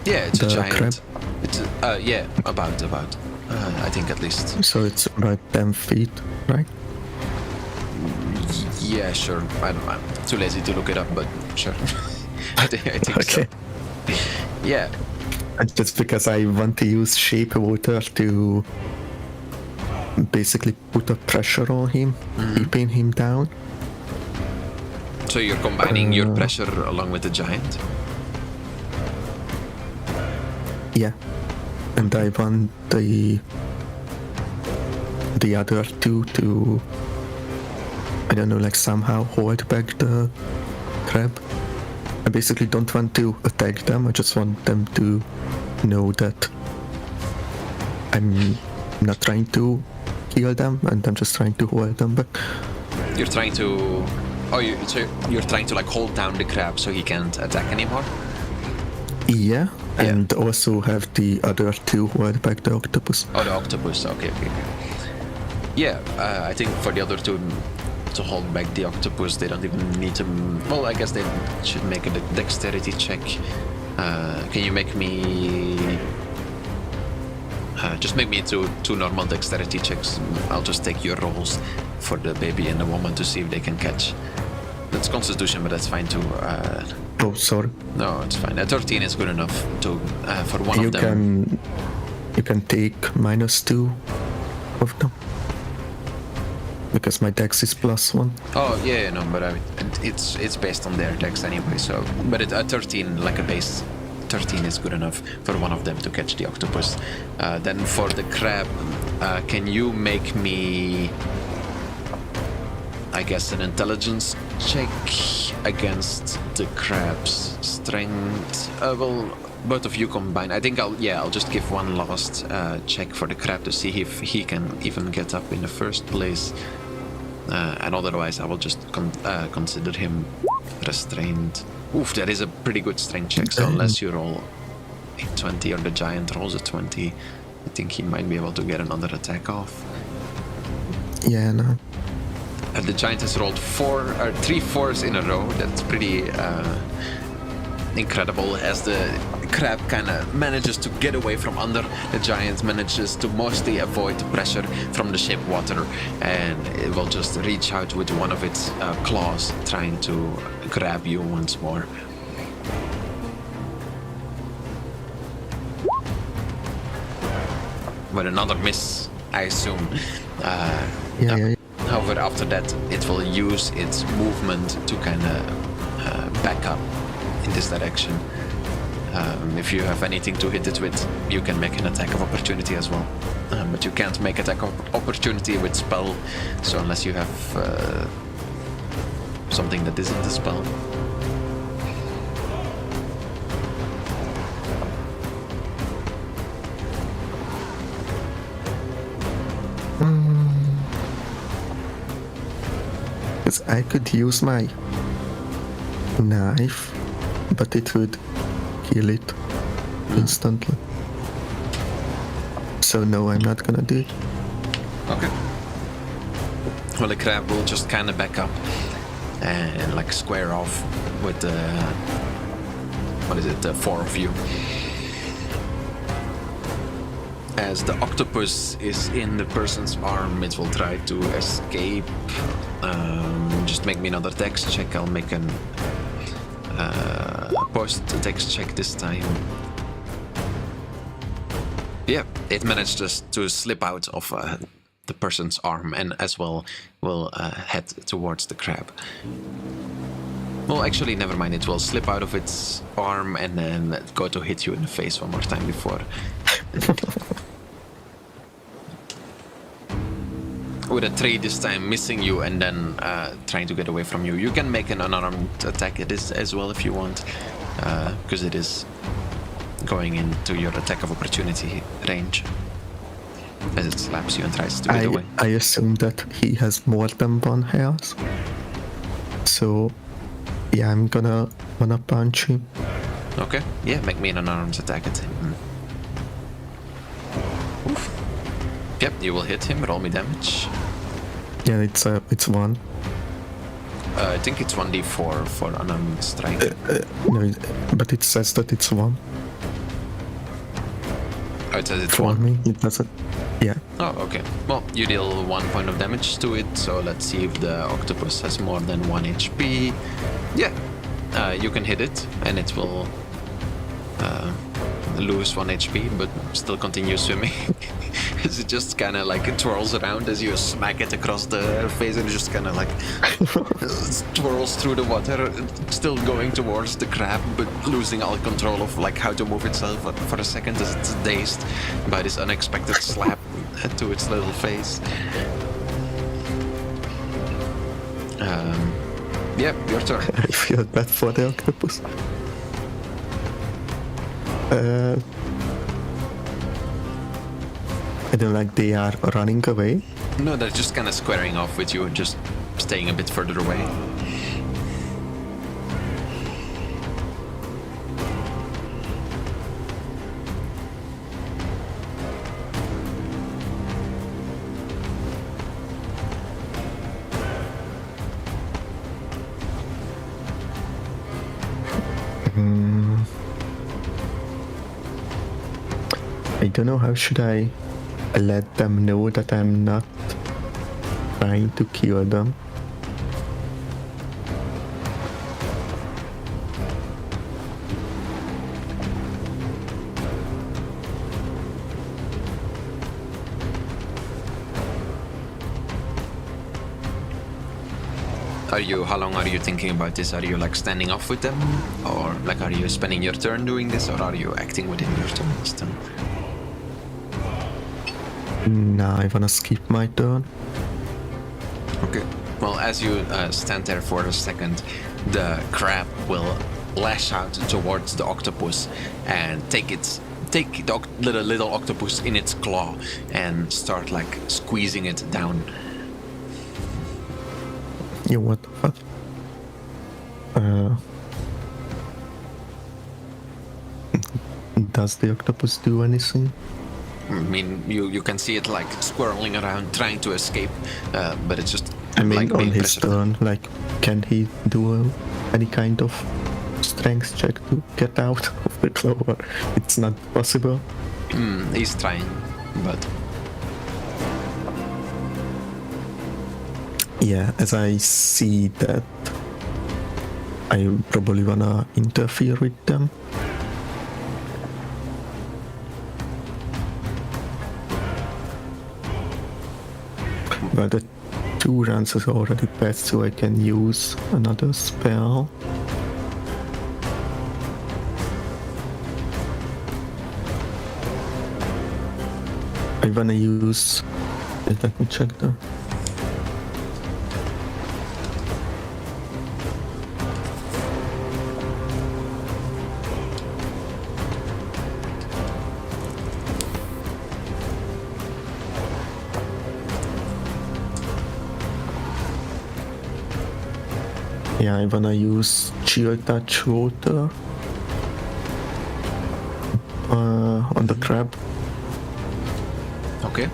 Yeah, it's a The giant. crab? It's yeah, about. I think at least. So it's about 10 feet, right? Yeah, sure. I'm too lazy to look it up, but sure. I think Okay. so. Yeah. Just because I want to use shape water to basically put a pressure on him, keeping him down. So you're combining your pressure along with the giant? Yeah. And I want the other two to, I don't know, like somehow hold back the crab. I basically don't want to attack them, I just want them to know that I'm not trying to kill them and I'm just trying to hold them back. You're trying to... Oh, so you're trying to like hold down the crab so he can't attack anymore? Yeah, and also have the other two hold back the octopus. Oh, the octopus. Okay. Yeah, I think for the other two to hold back the octopus, they don't even need to... Well, I guess they should make a dexterity check. Can you make me... just make me two normal dexterity checks. I'll just take your rolls for the baby and the woman to see if they can catch. That's Constitution, but that's fine too. Oh, sorry. No, it's fine. A 13 is good enough to for one You of them. you can take -2 of them. Because my dex is +1. Oh yeah, no, but it's based on their dex anyway. So, but a 13, like a base 13, is good enough for one of them to catch the octopus. Then for the crab, can you make me, I guess, an intelligence check against the crab's strength? Well, both of you combine. I think I'll just give one last check for the crab to see if he can even get up in the first place. And otherwise, I will just consider him restrained. Oof, that is a pretty good strength check. So unless you roll a 20 or the giant rolls a 20, I think he might be able to get another attack off. Yeah, no. The giant has rolled 3 4s in a row. That's pretty incredible, as the crab kind of manages to get away from under. The giant manages to mostly avoid the pressure from the ship water, and it will just reach out with one of its claws, trying to grab you once more. With another miss, I assume. Yeah. However, after that, it will use its movement to kind of back up in this direction. If you have anything to hit it with, you can make an attack of opportunity as well. But you can't make attack of opportunity with spell, so unless you have something that isn't a spell. Because I could use my knife, but it would kill it instantly. So no, I'm not gonna do it. Okay. Well, the crab will just kind of back up and like square off with the... What is it? The 4 of you. As the octopus is in the person's arm, it will try to escape. Just make me another dex check. I'll make an post dex check this time. Yeah, it managed to slip out of the person's arm and as well will head towards the crab. Well, actually, never mind. It will slip out of its arm and then go to hit you in the face one more time before. With a 3 this time, missing you and then trying to get away from you. You can make an unarmed attack at this as well if you want, because it is going into your attack of opportunity range as it slaps you and tries to get away. I assume that he has more than one health. So, yeah, I'm gonna punch him. Okay, yeah, make me an unarmed attack at him. Oof. Yep, you will hit him. Roll me damage. Yeah, it's 1. I think it's 1d4 for unarmed strike. No, but it says that it's 1. Oh, it says it's For 1. me, it doesn't. Yeah. Oh, okay. Well, you deal 1 point of damage to it, so let's see if the octopus has more than 1 HP. Yeah, you can hit it, and it will lose 1 HP, but still continue swimming. As it just kind of like it twirls around as you smack it across the face, and it just kind of like twirls through the water, still going towards the crab, but losing all control of like how to move itself for a second as it's dazed by this unexpected slap to its little face. Yeah, your turn. I feel bad for the octopus. I don't like they are running away. No, they're just kind of squaring off with you, just staying a bit further away. I don't know how should I let them know that I'm not trying to kill them. How long are you thinking about this? Are you like standing off with them? Or like are you spending your turn doing this? Or are you acting within your turn this time? Nah, I wanna skip my turn. Okay. Well, as you stand there for a second, the crab will lash out towards the octopus and take the little octopus in its claw and start like squeezing it down. You what the fuck? Does the octopus do anything? I mean, you can see it like swirling around, trying to escape, but it's just. I mean, like, on being his pressured. turn, like, can he do any kind of strength check to get out of the clover? It's not possible. He's trying, but Yeah, as I see that, I probably wanna interfere with them. But the 2 rounds is already passed, so I can use another spell. I wanna use. Let me check the. Yeah, I wanna use Chill Touch Water on the crab. okay.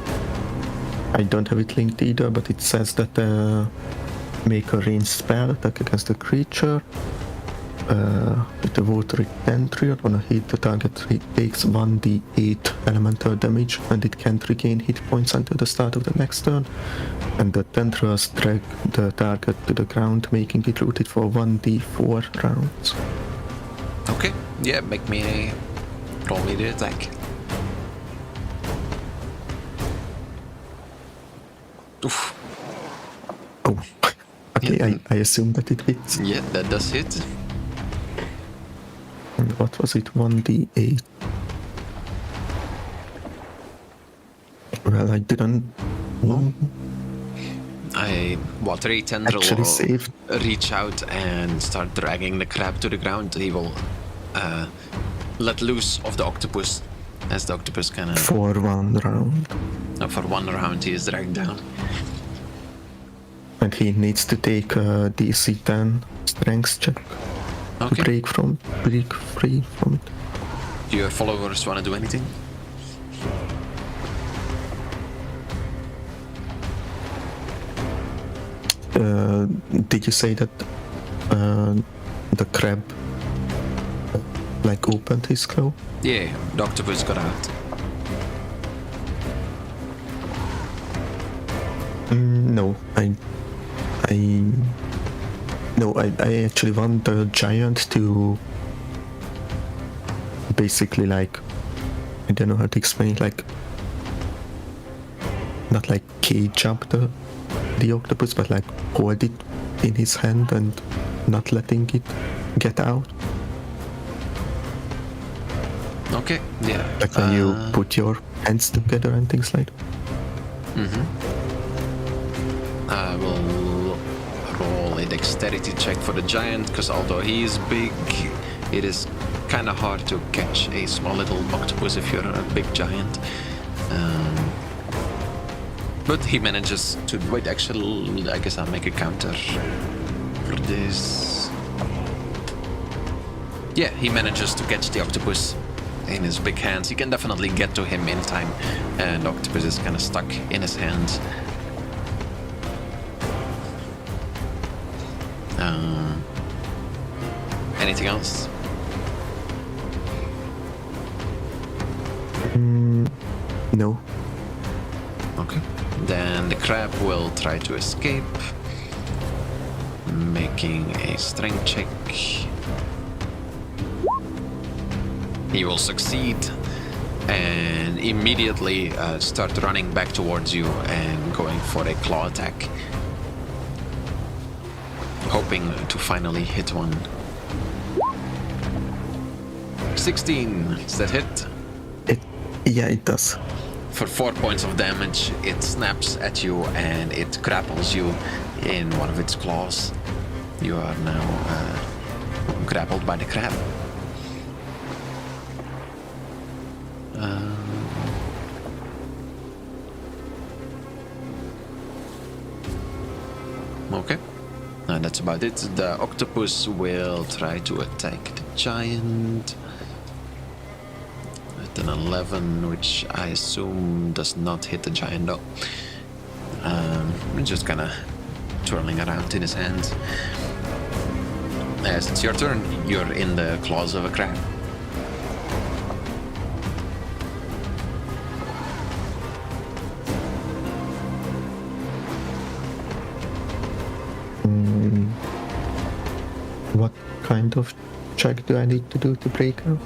I don't have it linked either, but it says that make a ranged spell attack against the creature. With the watery cantrip, on a hit, the target takes 1d8 elemental damage and it can't regain hit points until the start of the next turn. And the tendrils drag the target to the ground, making it rooted for 1d4 rounds. Okay. Yeah, roll me the attack. Oof. Oh, okay, I assume that it hits. Yeah, that does hit. And what was it, 1d8? Well, I didn't Watery Tendril actually will save. reach out and start dragging the crab to the ground. He will let loose of the octopus as the octopus kind of... For 1 round. For 1 round, he is dragged down. And he needs to take a DC 10 strength check to Okay. break free from it. Do your followers want to do anything? Did you say that the crab like opened his claw? Yeah, the octopus got out. No, I actually want the giant to basically, like, I don't know how to explain it, like, not like cage up the octopus, but like hold it in his hand and not letting it get out. Okay, yeah. Like when you put your hands together and things like that. I will roll a dexterity check for the giant, because although he is big, it is kind of hard to catch a small little octopus if you're a big giant. But he manages to... Wait, actually, I guess I'll make a counter for this. Yeah, he manages to catch the octopus in his big hands. He can definitely get to him in time, and the octopus is kind of stuck in his hands. Anything else? No. Okay. Then the crab will try to escape, making a strength check. He will succeed and immediately start running back towards you and going for a claw attack, hoping to finally hit one. 16, is that hit? Yeah, it does. For 4 points of damage, it snaps at you and it grapples you in one of its claws. You are now grappled by the crab. Okay, and that's about it. The octopus will try to attack the giant. An 11, which I assume does not hit the giant though. Just kind of twirling around in his hands. As it's your turn, you're in the claws of a crab. What kind of check do I need to do to break out?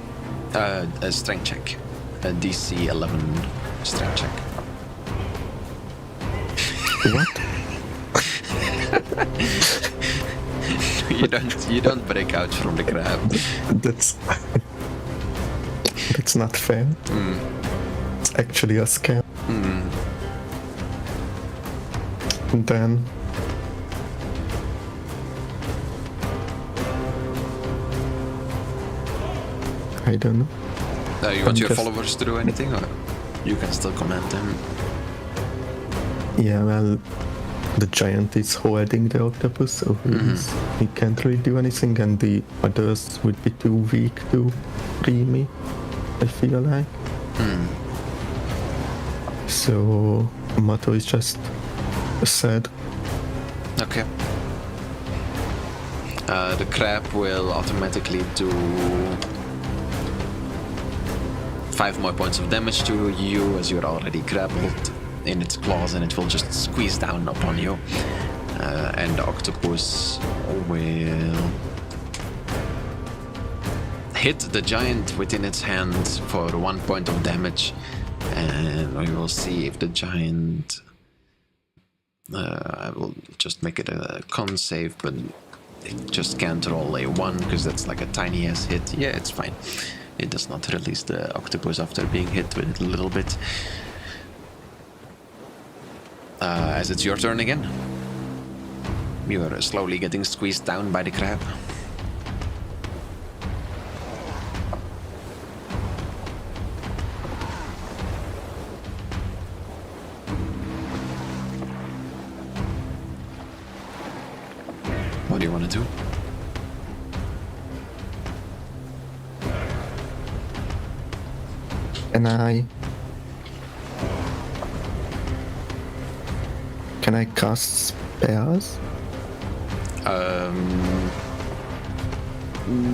A strength check. A DC 11 strength check. What? You don't break out from the crab. That's not fair. It's actually a scam. And then I don't know. You want your followers to do anything, or you can still command them? Yeah, well, the giant is holding the octopus, so he can't really do anything, and the others would be too weak to free me, I feel like. So, Mato is just sad. Okay. The crab will automatically do 5 more points of damage to you, as you're already grappled in its claws, and it will just squeeze down upon you. And the octopus will hit the giant within its hands for 1 point of damage, and we will see if the giant I will just make it a con save, but it just can't roll a 1 because that's like a tiny ass hit. Yeah, it's fine. It does not release the octopus after being hit with it a little bit. As it's your turn again. You are slowly getting squeezed down by the crab. What do you want to do? Can I cast spells?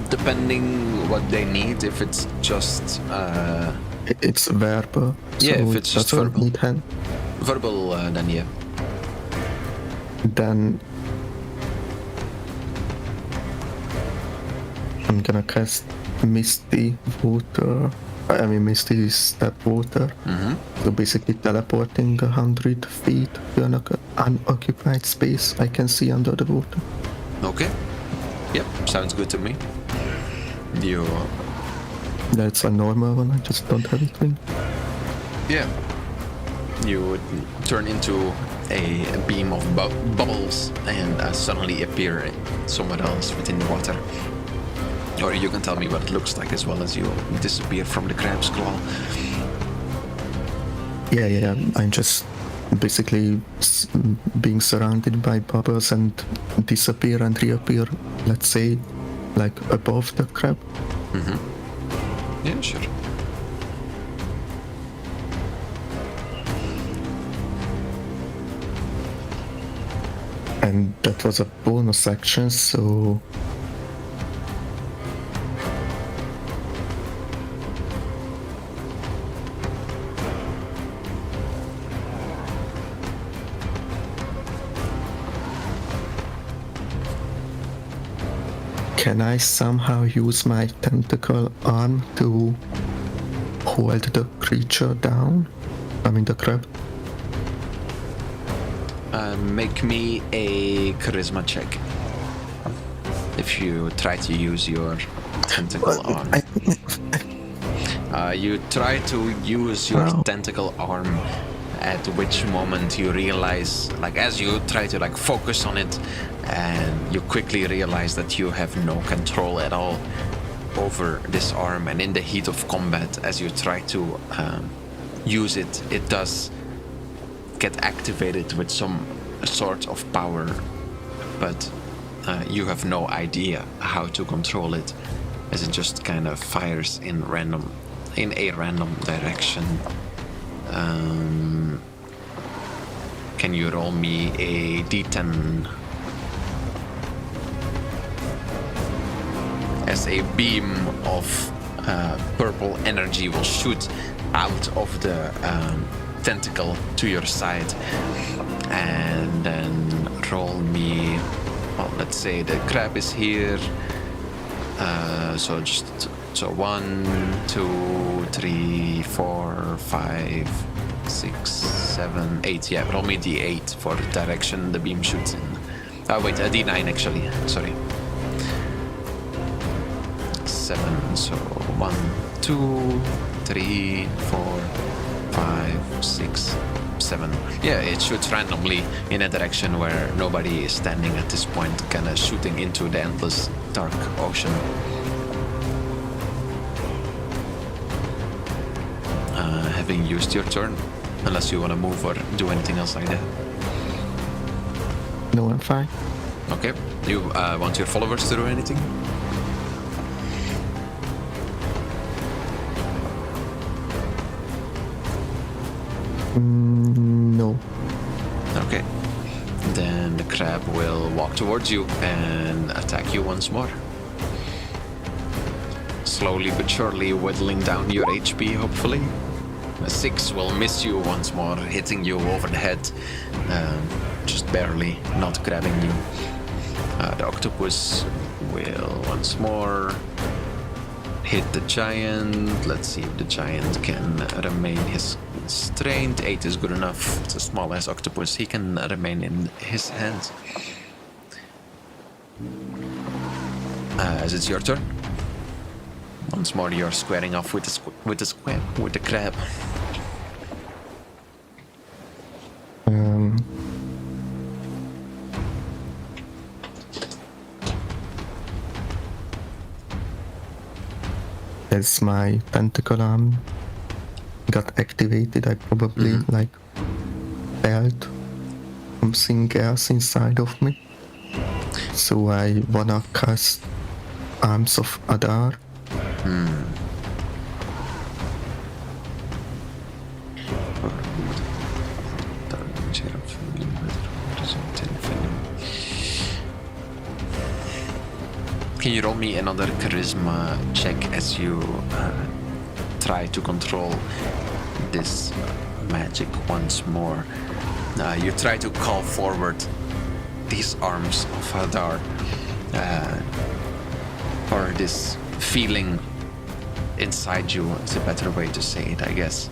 Depending what they need, if it's just It's verbal. yeah, so if it's it just doesn't verbal. need hand. Verbal, then yeah. Then I'm gonna cast Misty Water. I mean, Misty is Step Water. So basically teleporting 100 feet to an unoccupied space I can see under the water. Okay. Yep, sounds good to me. You That's a normal one, I just don't have it linked. yeah. You would turn into a beam of bubbles and suddenly appear somewhere else within the water. Or you can tell me what it looks like as well as you disappear from the crab's claw. Yeah, I'm just basically being surrounded by bubbles and disappear and reappear, let's say, like above the crab. Yeah, sure. And that was a bonus action, so can I somehow use my tentacle arm to hold the creature down? I mean the crab. Make me a charisma check. If you try to use your tentacle arm. You try to use your tentacle arm, at which moment you realize, like as you try to like focus on it, and you quickly realize that you have no control at all over this arm, and in the heat of combat, as you try to use it, it does get activated with some sort of power, but you have no idea how to control it, as it just kind of fires in a random direction. Can you roll me a d10? As a beam of purple energy will shoot out of the tentacle to your side, and then roll me, well, let's say the crab is here, so 1, 2, 3, 4, 5, 6, 7, 8. Yeah, roll me d8 for the direction the beam shoots in. Wait, a d9 actually, sorry. 7, so 1, 2, 3, 4, 5, 6, 7. Yeah, it shoots randomly in a direction where nobody is standing at this point, kind of shooting into the endless dark ocean. Having used your turn, unless you want to move or do anything else like that. No, I'm fine. Okay, you want your followers to do anything? No. Okay. Then the crab will walk towards you and attack you once more. Slowly but surely whittling down your HP, hopefully. A 6 will miss you once more, hitting you over the head. Just barely, not grabbing you. The octopus will once more hit the giant. Let's see if the giant can remain his constrained. 8 is good enough. It's a small ass octopus. He can remain in his hands. As it's your turn. Once more, you're squaring off with the crab. As my tentacle arm got activated, I probably like felt something else inside of me. So I wanna cast Arms of Adar. Can you roll me another charisma check as you try to control this magic once more? You try to call forward these arms of Hadar, or this feeling inside you is a better way to say it, I guess.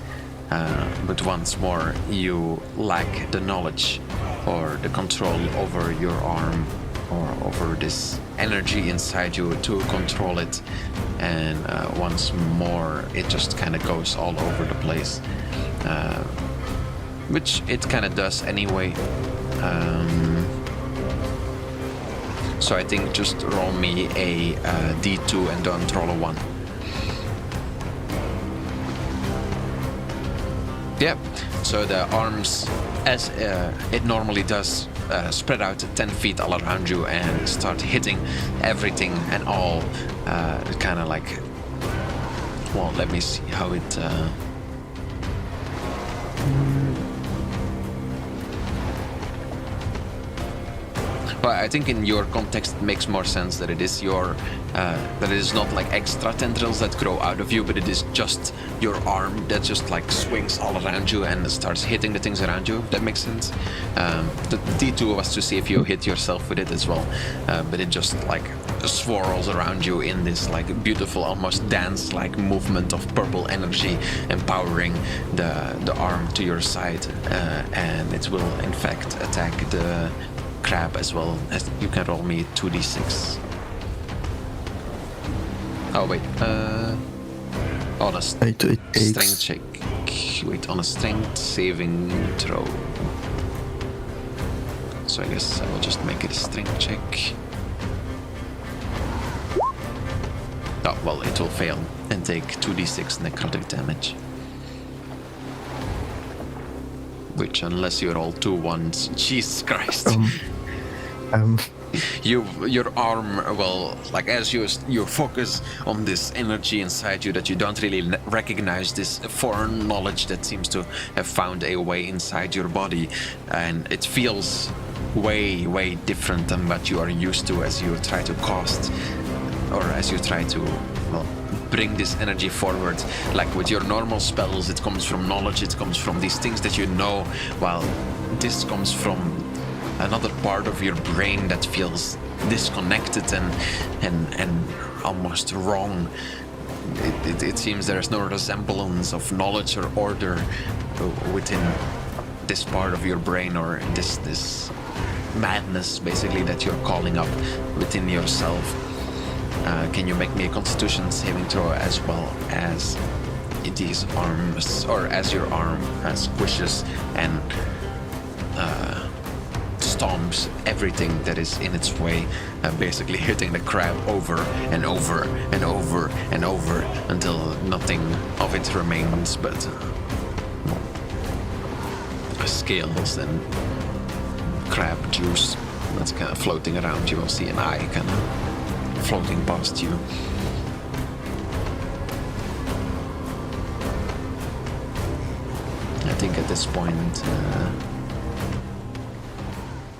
But once more, you lack the knowledge or the control over your arm or over this energy inside you to control it. And once more, it just kind of goes all over the place, which it kind of does anyway. So I think just roll me a D2 and don't roll a 1. Yeah, so the arms, as it normally does, spread out 10 feet all around you and start hitting everything and all, kind of like, well, let me see how it... But I think in your context it makes more sense that it is your, that it is not like extra tendrils that grow out of you, but it is just your arm that just like swings all around you and starts hitting the things around you. That makes sense. The D2 was to see if you hit yourself with it as well, but it just like swirls around you in this like beautiful, almost dance-like movement of purple energy, empowering the arm to your side, and it will in fact attack the crab as well. As you can roll me 2d6. Oh wait, on a strength check. Wait, on a strength saving throw. So I guess I will just make it a strength check. Oh well, it will fail and take 2d6 necrotic damage. Which, unless you roll 2 1s, Jesus Christ. Your arm, well, like as you focus on this energy inside you that you don't really recognize, this foreign knowledge that seems to have found a way inside your body, and it feels way different than what you are used to as you try to cast, or as you try to, well, bring this energy forward. Like with your normal spells, it comes from knowledge, it comes from these things that you know, while this comes from another part of your brain that feels disconnected and almost wrong. It seems there is no resemblance of knowledge or order within this part of your brain, or this madness basically that you're calling up within yourself. Can you make me a Constitution saving throw as well as these arms, or as your arm squishes and stomps everything that is in its way, basically hitting the crab over and over and over and over until nothing of it remains but scales and crab juice that's kind of floating around you. You'll see an eye kind of floating past you. I think at this point,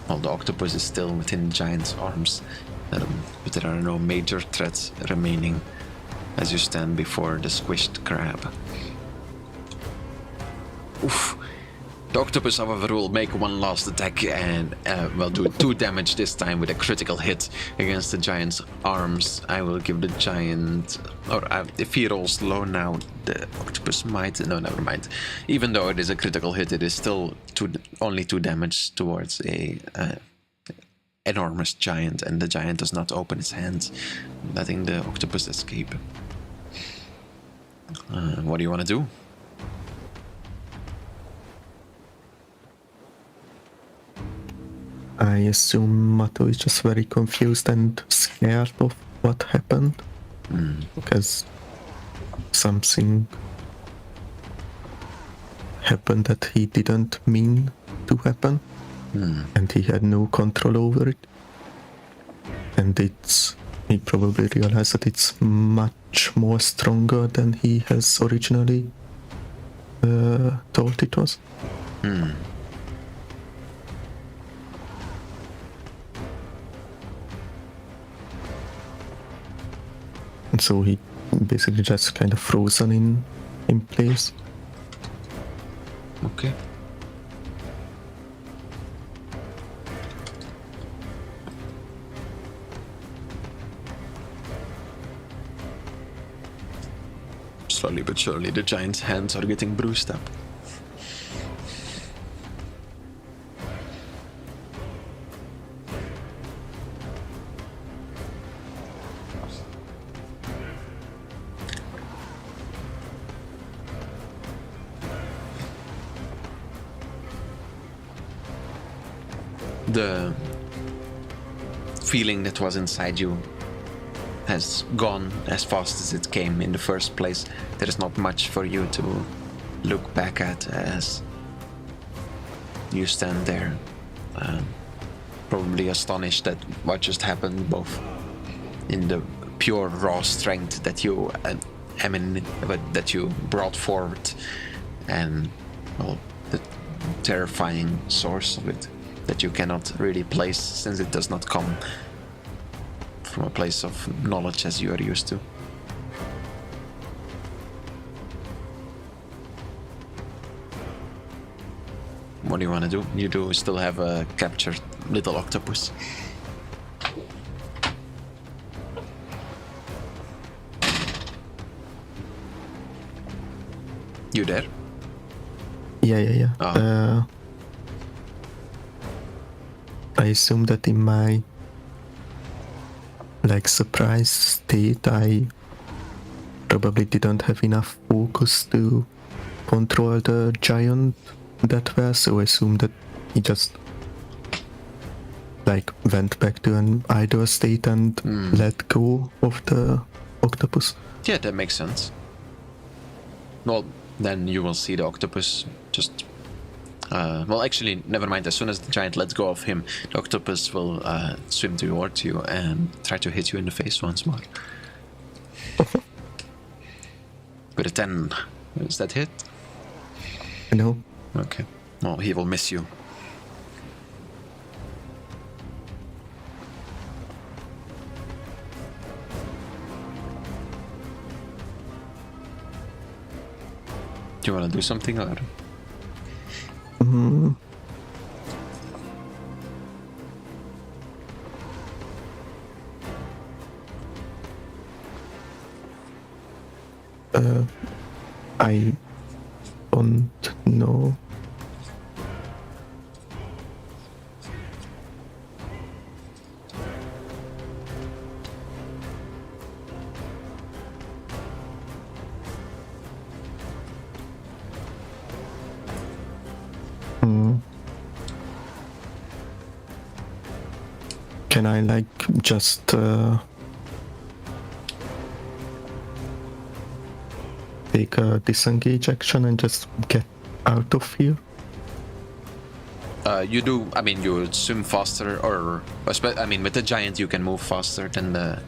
well, the octopus is still within the giant's arms, but there are no major threats remaining as you stand before the squished crab. Oof. The octopus, however, will make one last attack and will do 2 damage this time with a critical hit against the giant's arms. I will give the giant, or if he rolls low now, the octopus might. No, never mind. Even though it is a critical hit, it is still only 2 damage towards a enormous giant, and the giant does not open its hands, letting the octopus escape. What do you want to do? I assume Mato is just very confused and scared of what happened. Because something happened that he didn't mean to happen. And he had no control over it. And he probably realized that it's much more stronger than he has originally thought it was. And so he basically just kind of frozen in place. Okay. Slowly but surely, the giant's hands are getting bruised up. The feeling that was inside you has gone as fast as it came in the first place. There is not much for you to look back at as you stand there, probably astonished at what just happened, both in the pure raw strength that you that you brought forward, and well, the terrifying source of it that you cannot really place, since it does not come from a place of knowledge as you are used to. What do you want to do? You do still have a captured little octopus. You there? Yeah. Oh. I assume that in my surprise state, I probably didn't have enough focus to control the giant that well, so I assume that he just went back to an idle state and let go of the octopus. Yeah, that makes sense. Well, then you will see the octopus just... well, actually, never mind. As soon as the giant lets go of him, the octopus will swim towards you and try to hit you in the face once more. With a 10. Is that hit? No. Okay. Well, he will miss you. Do you want to do something, or...? I don't know. Can I just take a disengage action and just get out of here? You do. I mean, you swim faster, or I mean, with the giant you can move faster than the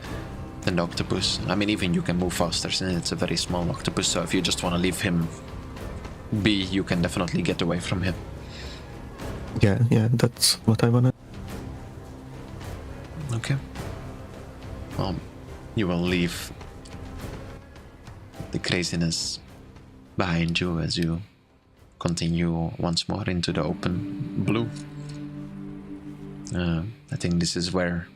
octopus. I mean, even you can move faster since it's a very small octopus. So if you just want to leave him be, you can definitely get away from him. Yeah, that's what I wanna. Okay. Well, you will leave the craziness behind you as you continue once more into the open blue. I think this is where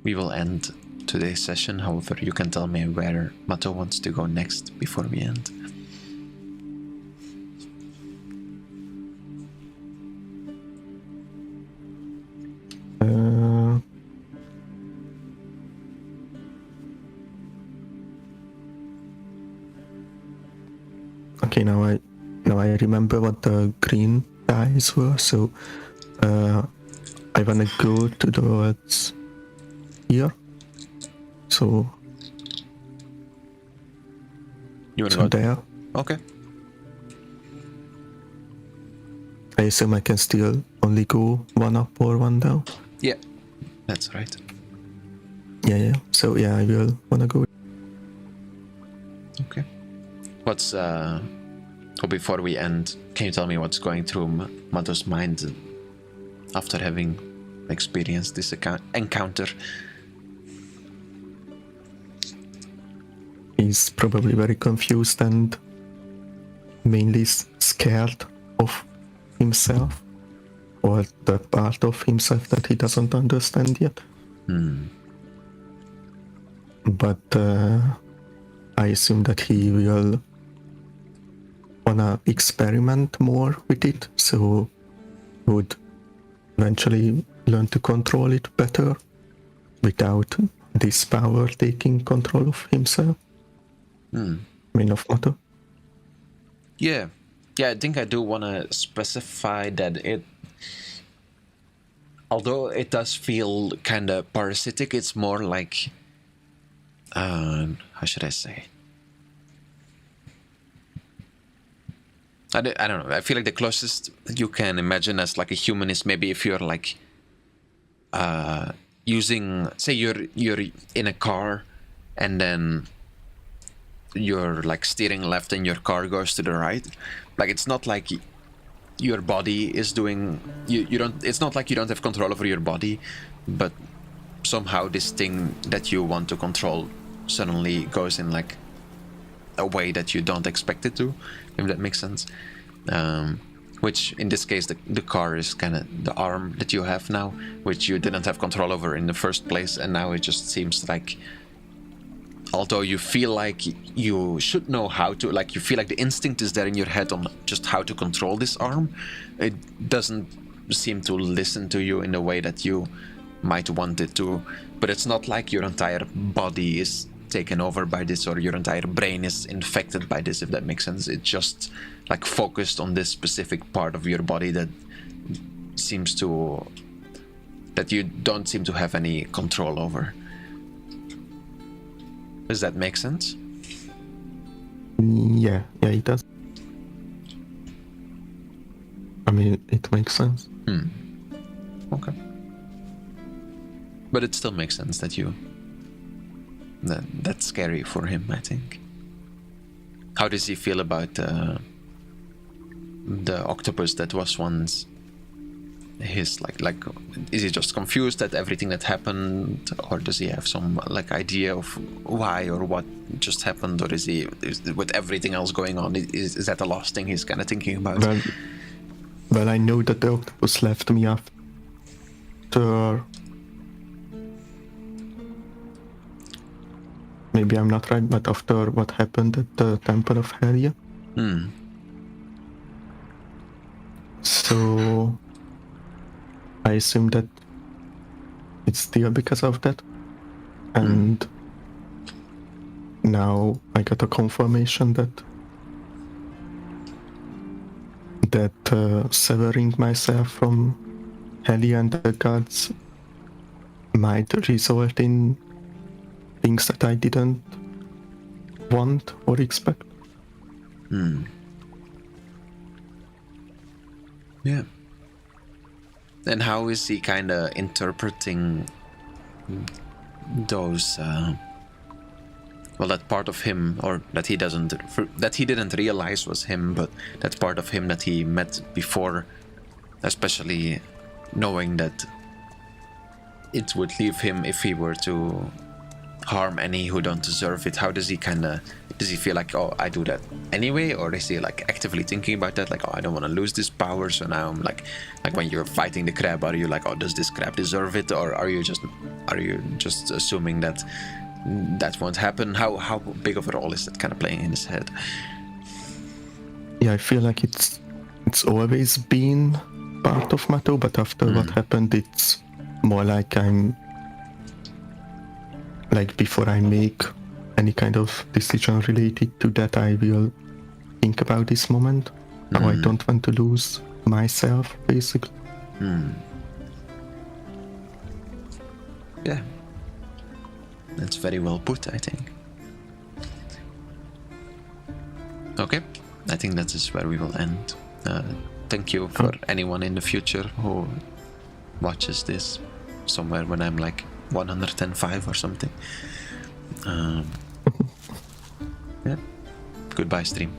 we will end today's session. However, you can tell me where Mato wants to go next before we end. Okay, now I remember what the green dice were, so I wanna go towards here. So You wanna go there. Okay. I assume I can still only go one up or one down. Yeah, that's right. Yeah. So yeah, I will wanna go. Okay. What's or before we end, can you tell me what's going through Mato's mind after having experienced this encounter? He's probably very confused and mainly scared of himself, or the part of himself that he doesn't understand yet. But I assume that he will wanna experiment more with it, so would eventually learn to control it better without this power taking control of himself. I mean, of Mato. Yeah, I think I do want to specify that although it does feel kind of parasitic, it's more like, how should I say? I don't know. I feel like the closest you can imagine as like a human is maybe if you're like using, say you're in a car and then you're like steering left and your car goes to the right. Like it's not like your body is doing, you don't, it's not like you don't have control over your body, but somehow this thing that you want to control suddenly goes in like a way that you don't expect it to, if that makes sense. Which in this case the car is kind of the arm that you have now, which you didn't have control over in the first place, and now it just seems like, although you feel like you should know how to, like you feel like the instinct is there in your head on just how to control this arm, it doesn't seem to listen to you in the way that you might want it to. But it's not like your entire body is taken over by this or your entire brain is infected by this, if that makes sense. It's just like focused on this specific part of your body that you don't seem to have any control over. Does that make sense? Yeah, it does. I mean, it makes sense. Okay. But it still makes sense that that's scary for him, I think. How does he feel about the octopus that was once his, like is he just confused at everything that happened, or does he have some like idea of why or what just happened, or is with everything else going on, is that the last thing he's kind of thinking about? Well, I know that the octopus left me after, maybe I'm not right, but after what happened at the Temple of Helia. So I assume that it's still because of that. And now I got a confirmation that severing myself from Helia and the gods might result in things that I didn't want or expect. Yeah. And how is he kind of interpreting those, that part of him, or that he didn't realize was him, but that part of him that he met before, especially knowing that it would leave him if he were to harm any who don't deserve it? How does he kind of Does he feel like, oh, I do that anyway, or is he like actively thinking about that, like, oh, I don't want to lose this power, so now I'm like when you're fighting the crab, are you like, oh, does this crab deserve it, or are you just assuming that that won't happen? How big of a role is that kind of playing in his head? Yeah, I feel like it's always been part of Mato, but after what happened, it's more like I'm like, before I make any kind of decision related to that, I will think about this moment. How I don't want to lose myself, basically. Yeah, that's very well put, I think. Okay, I think that is where we will end. Thank you for anyone in the future who watches this somewhere when I'm like 105 or something. Yeah. Goodbye, stream.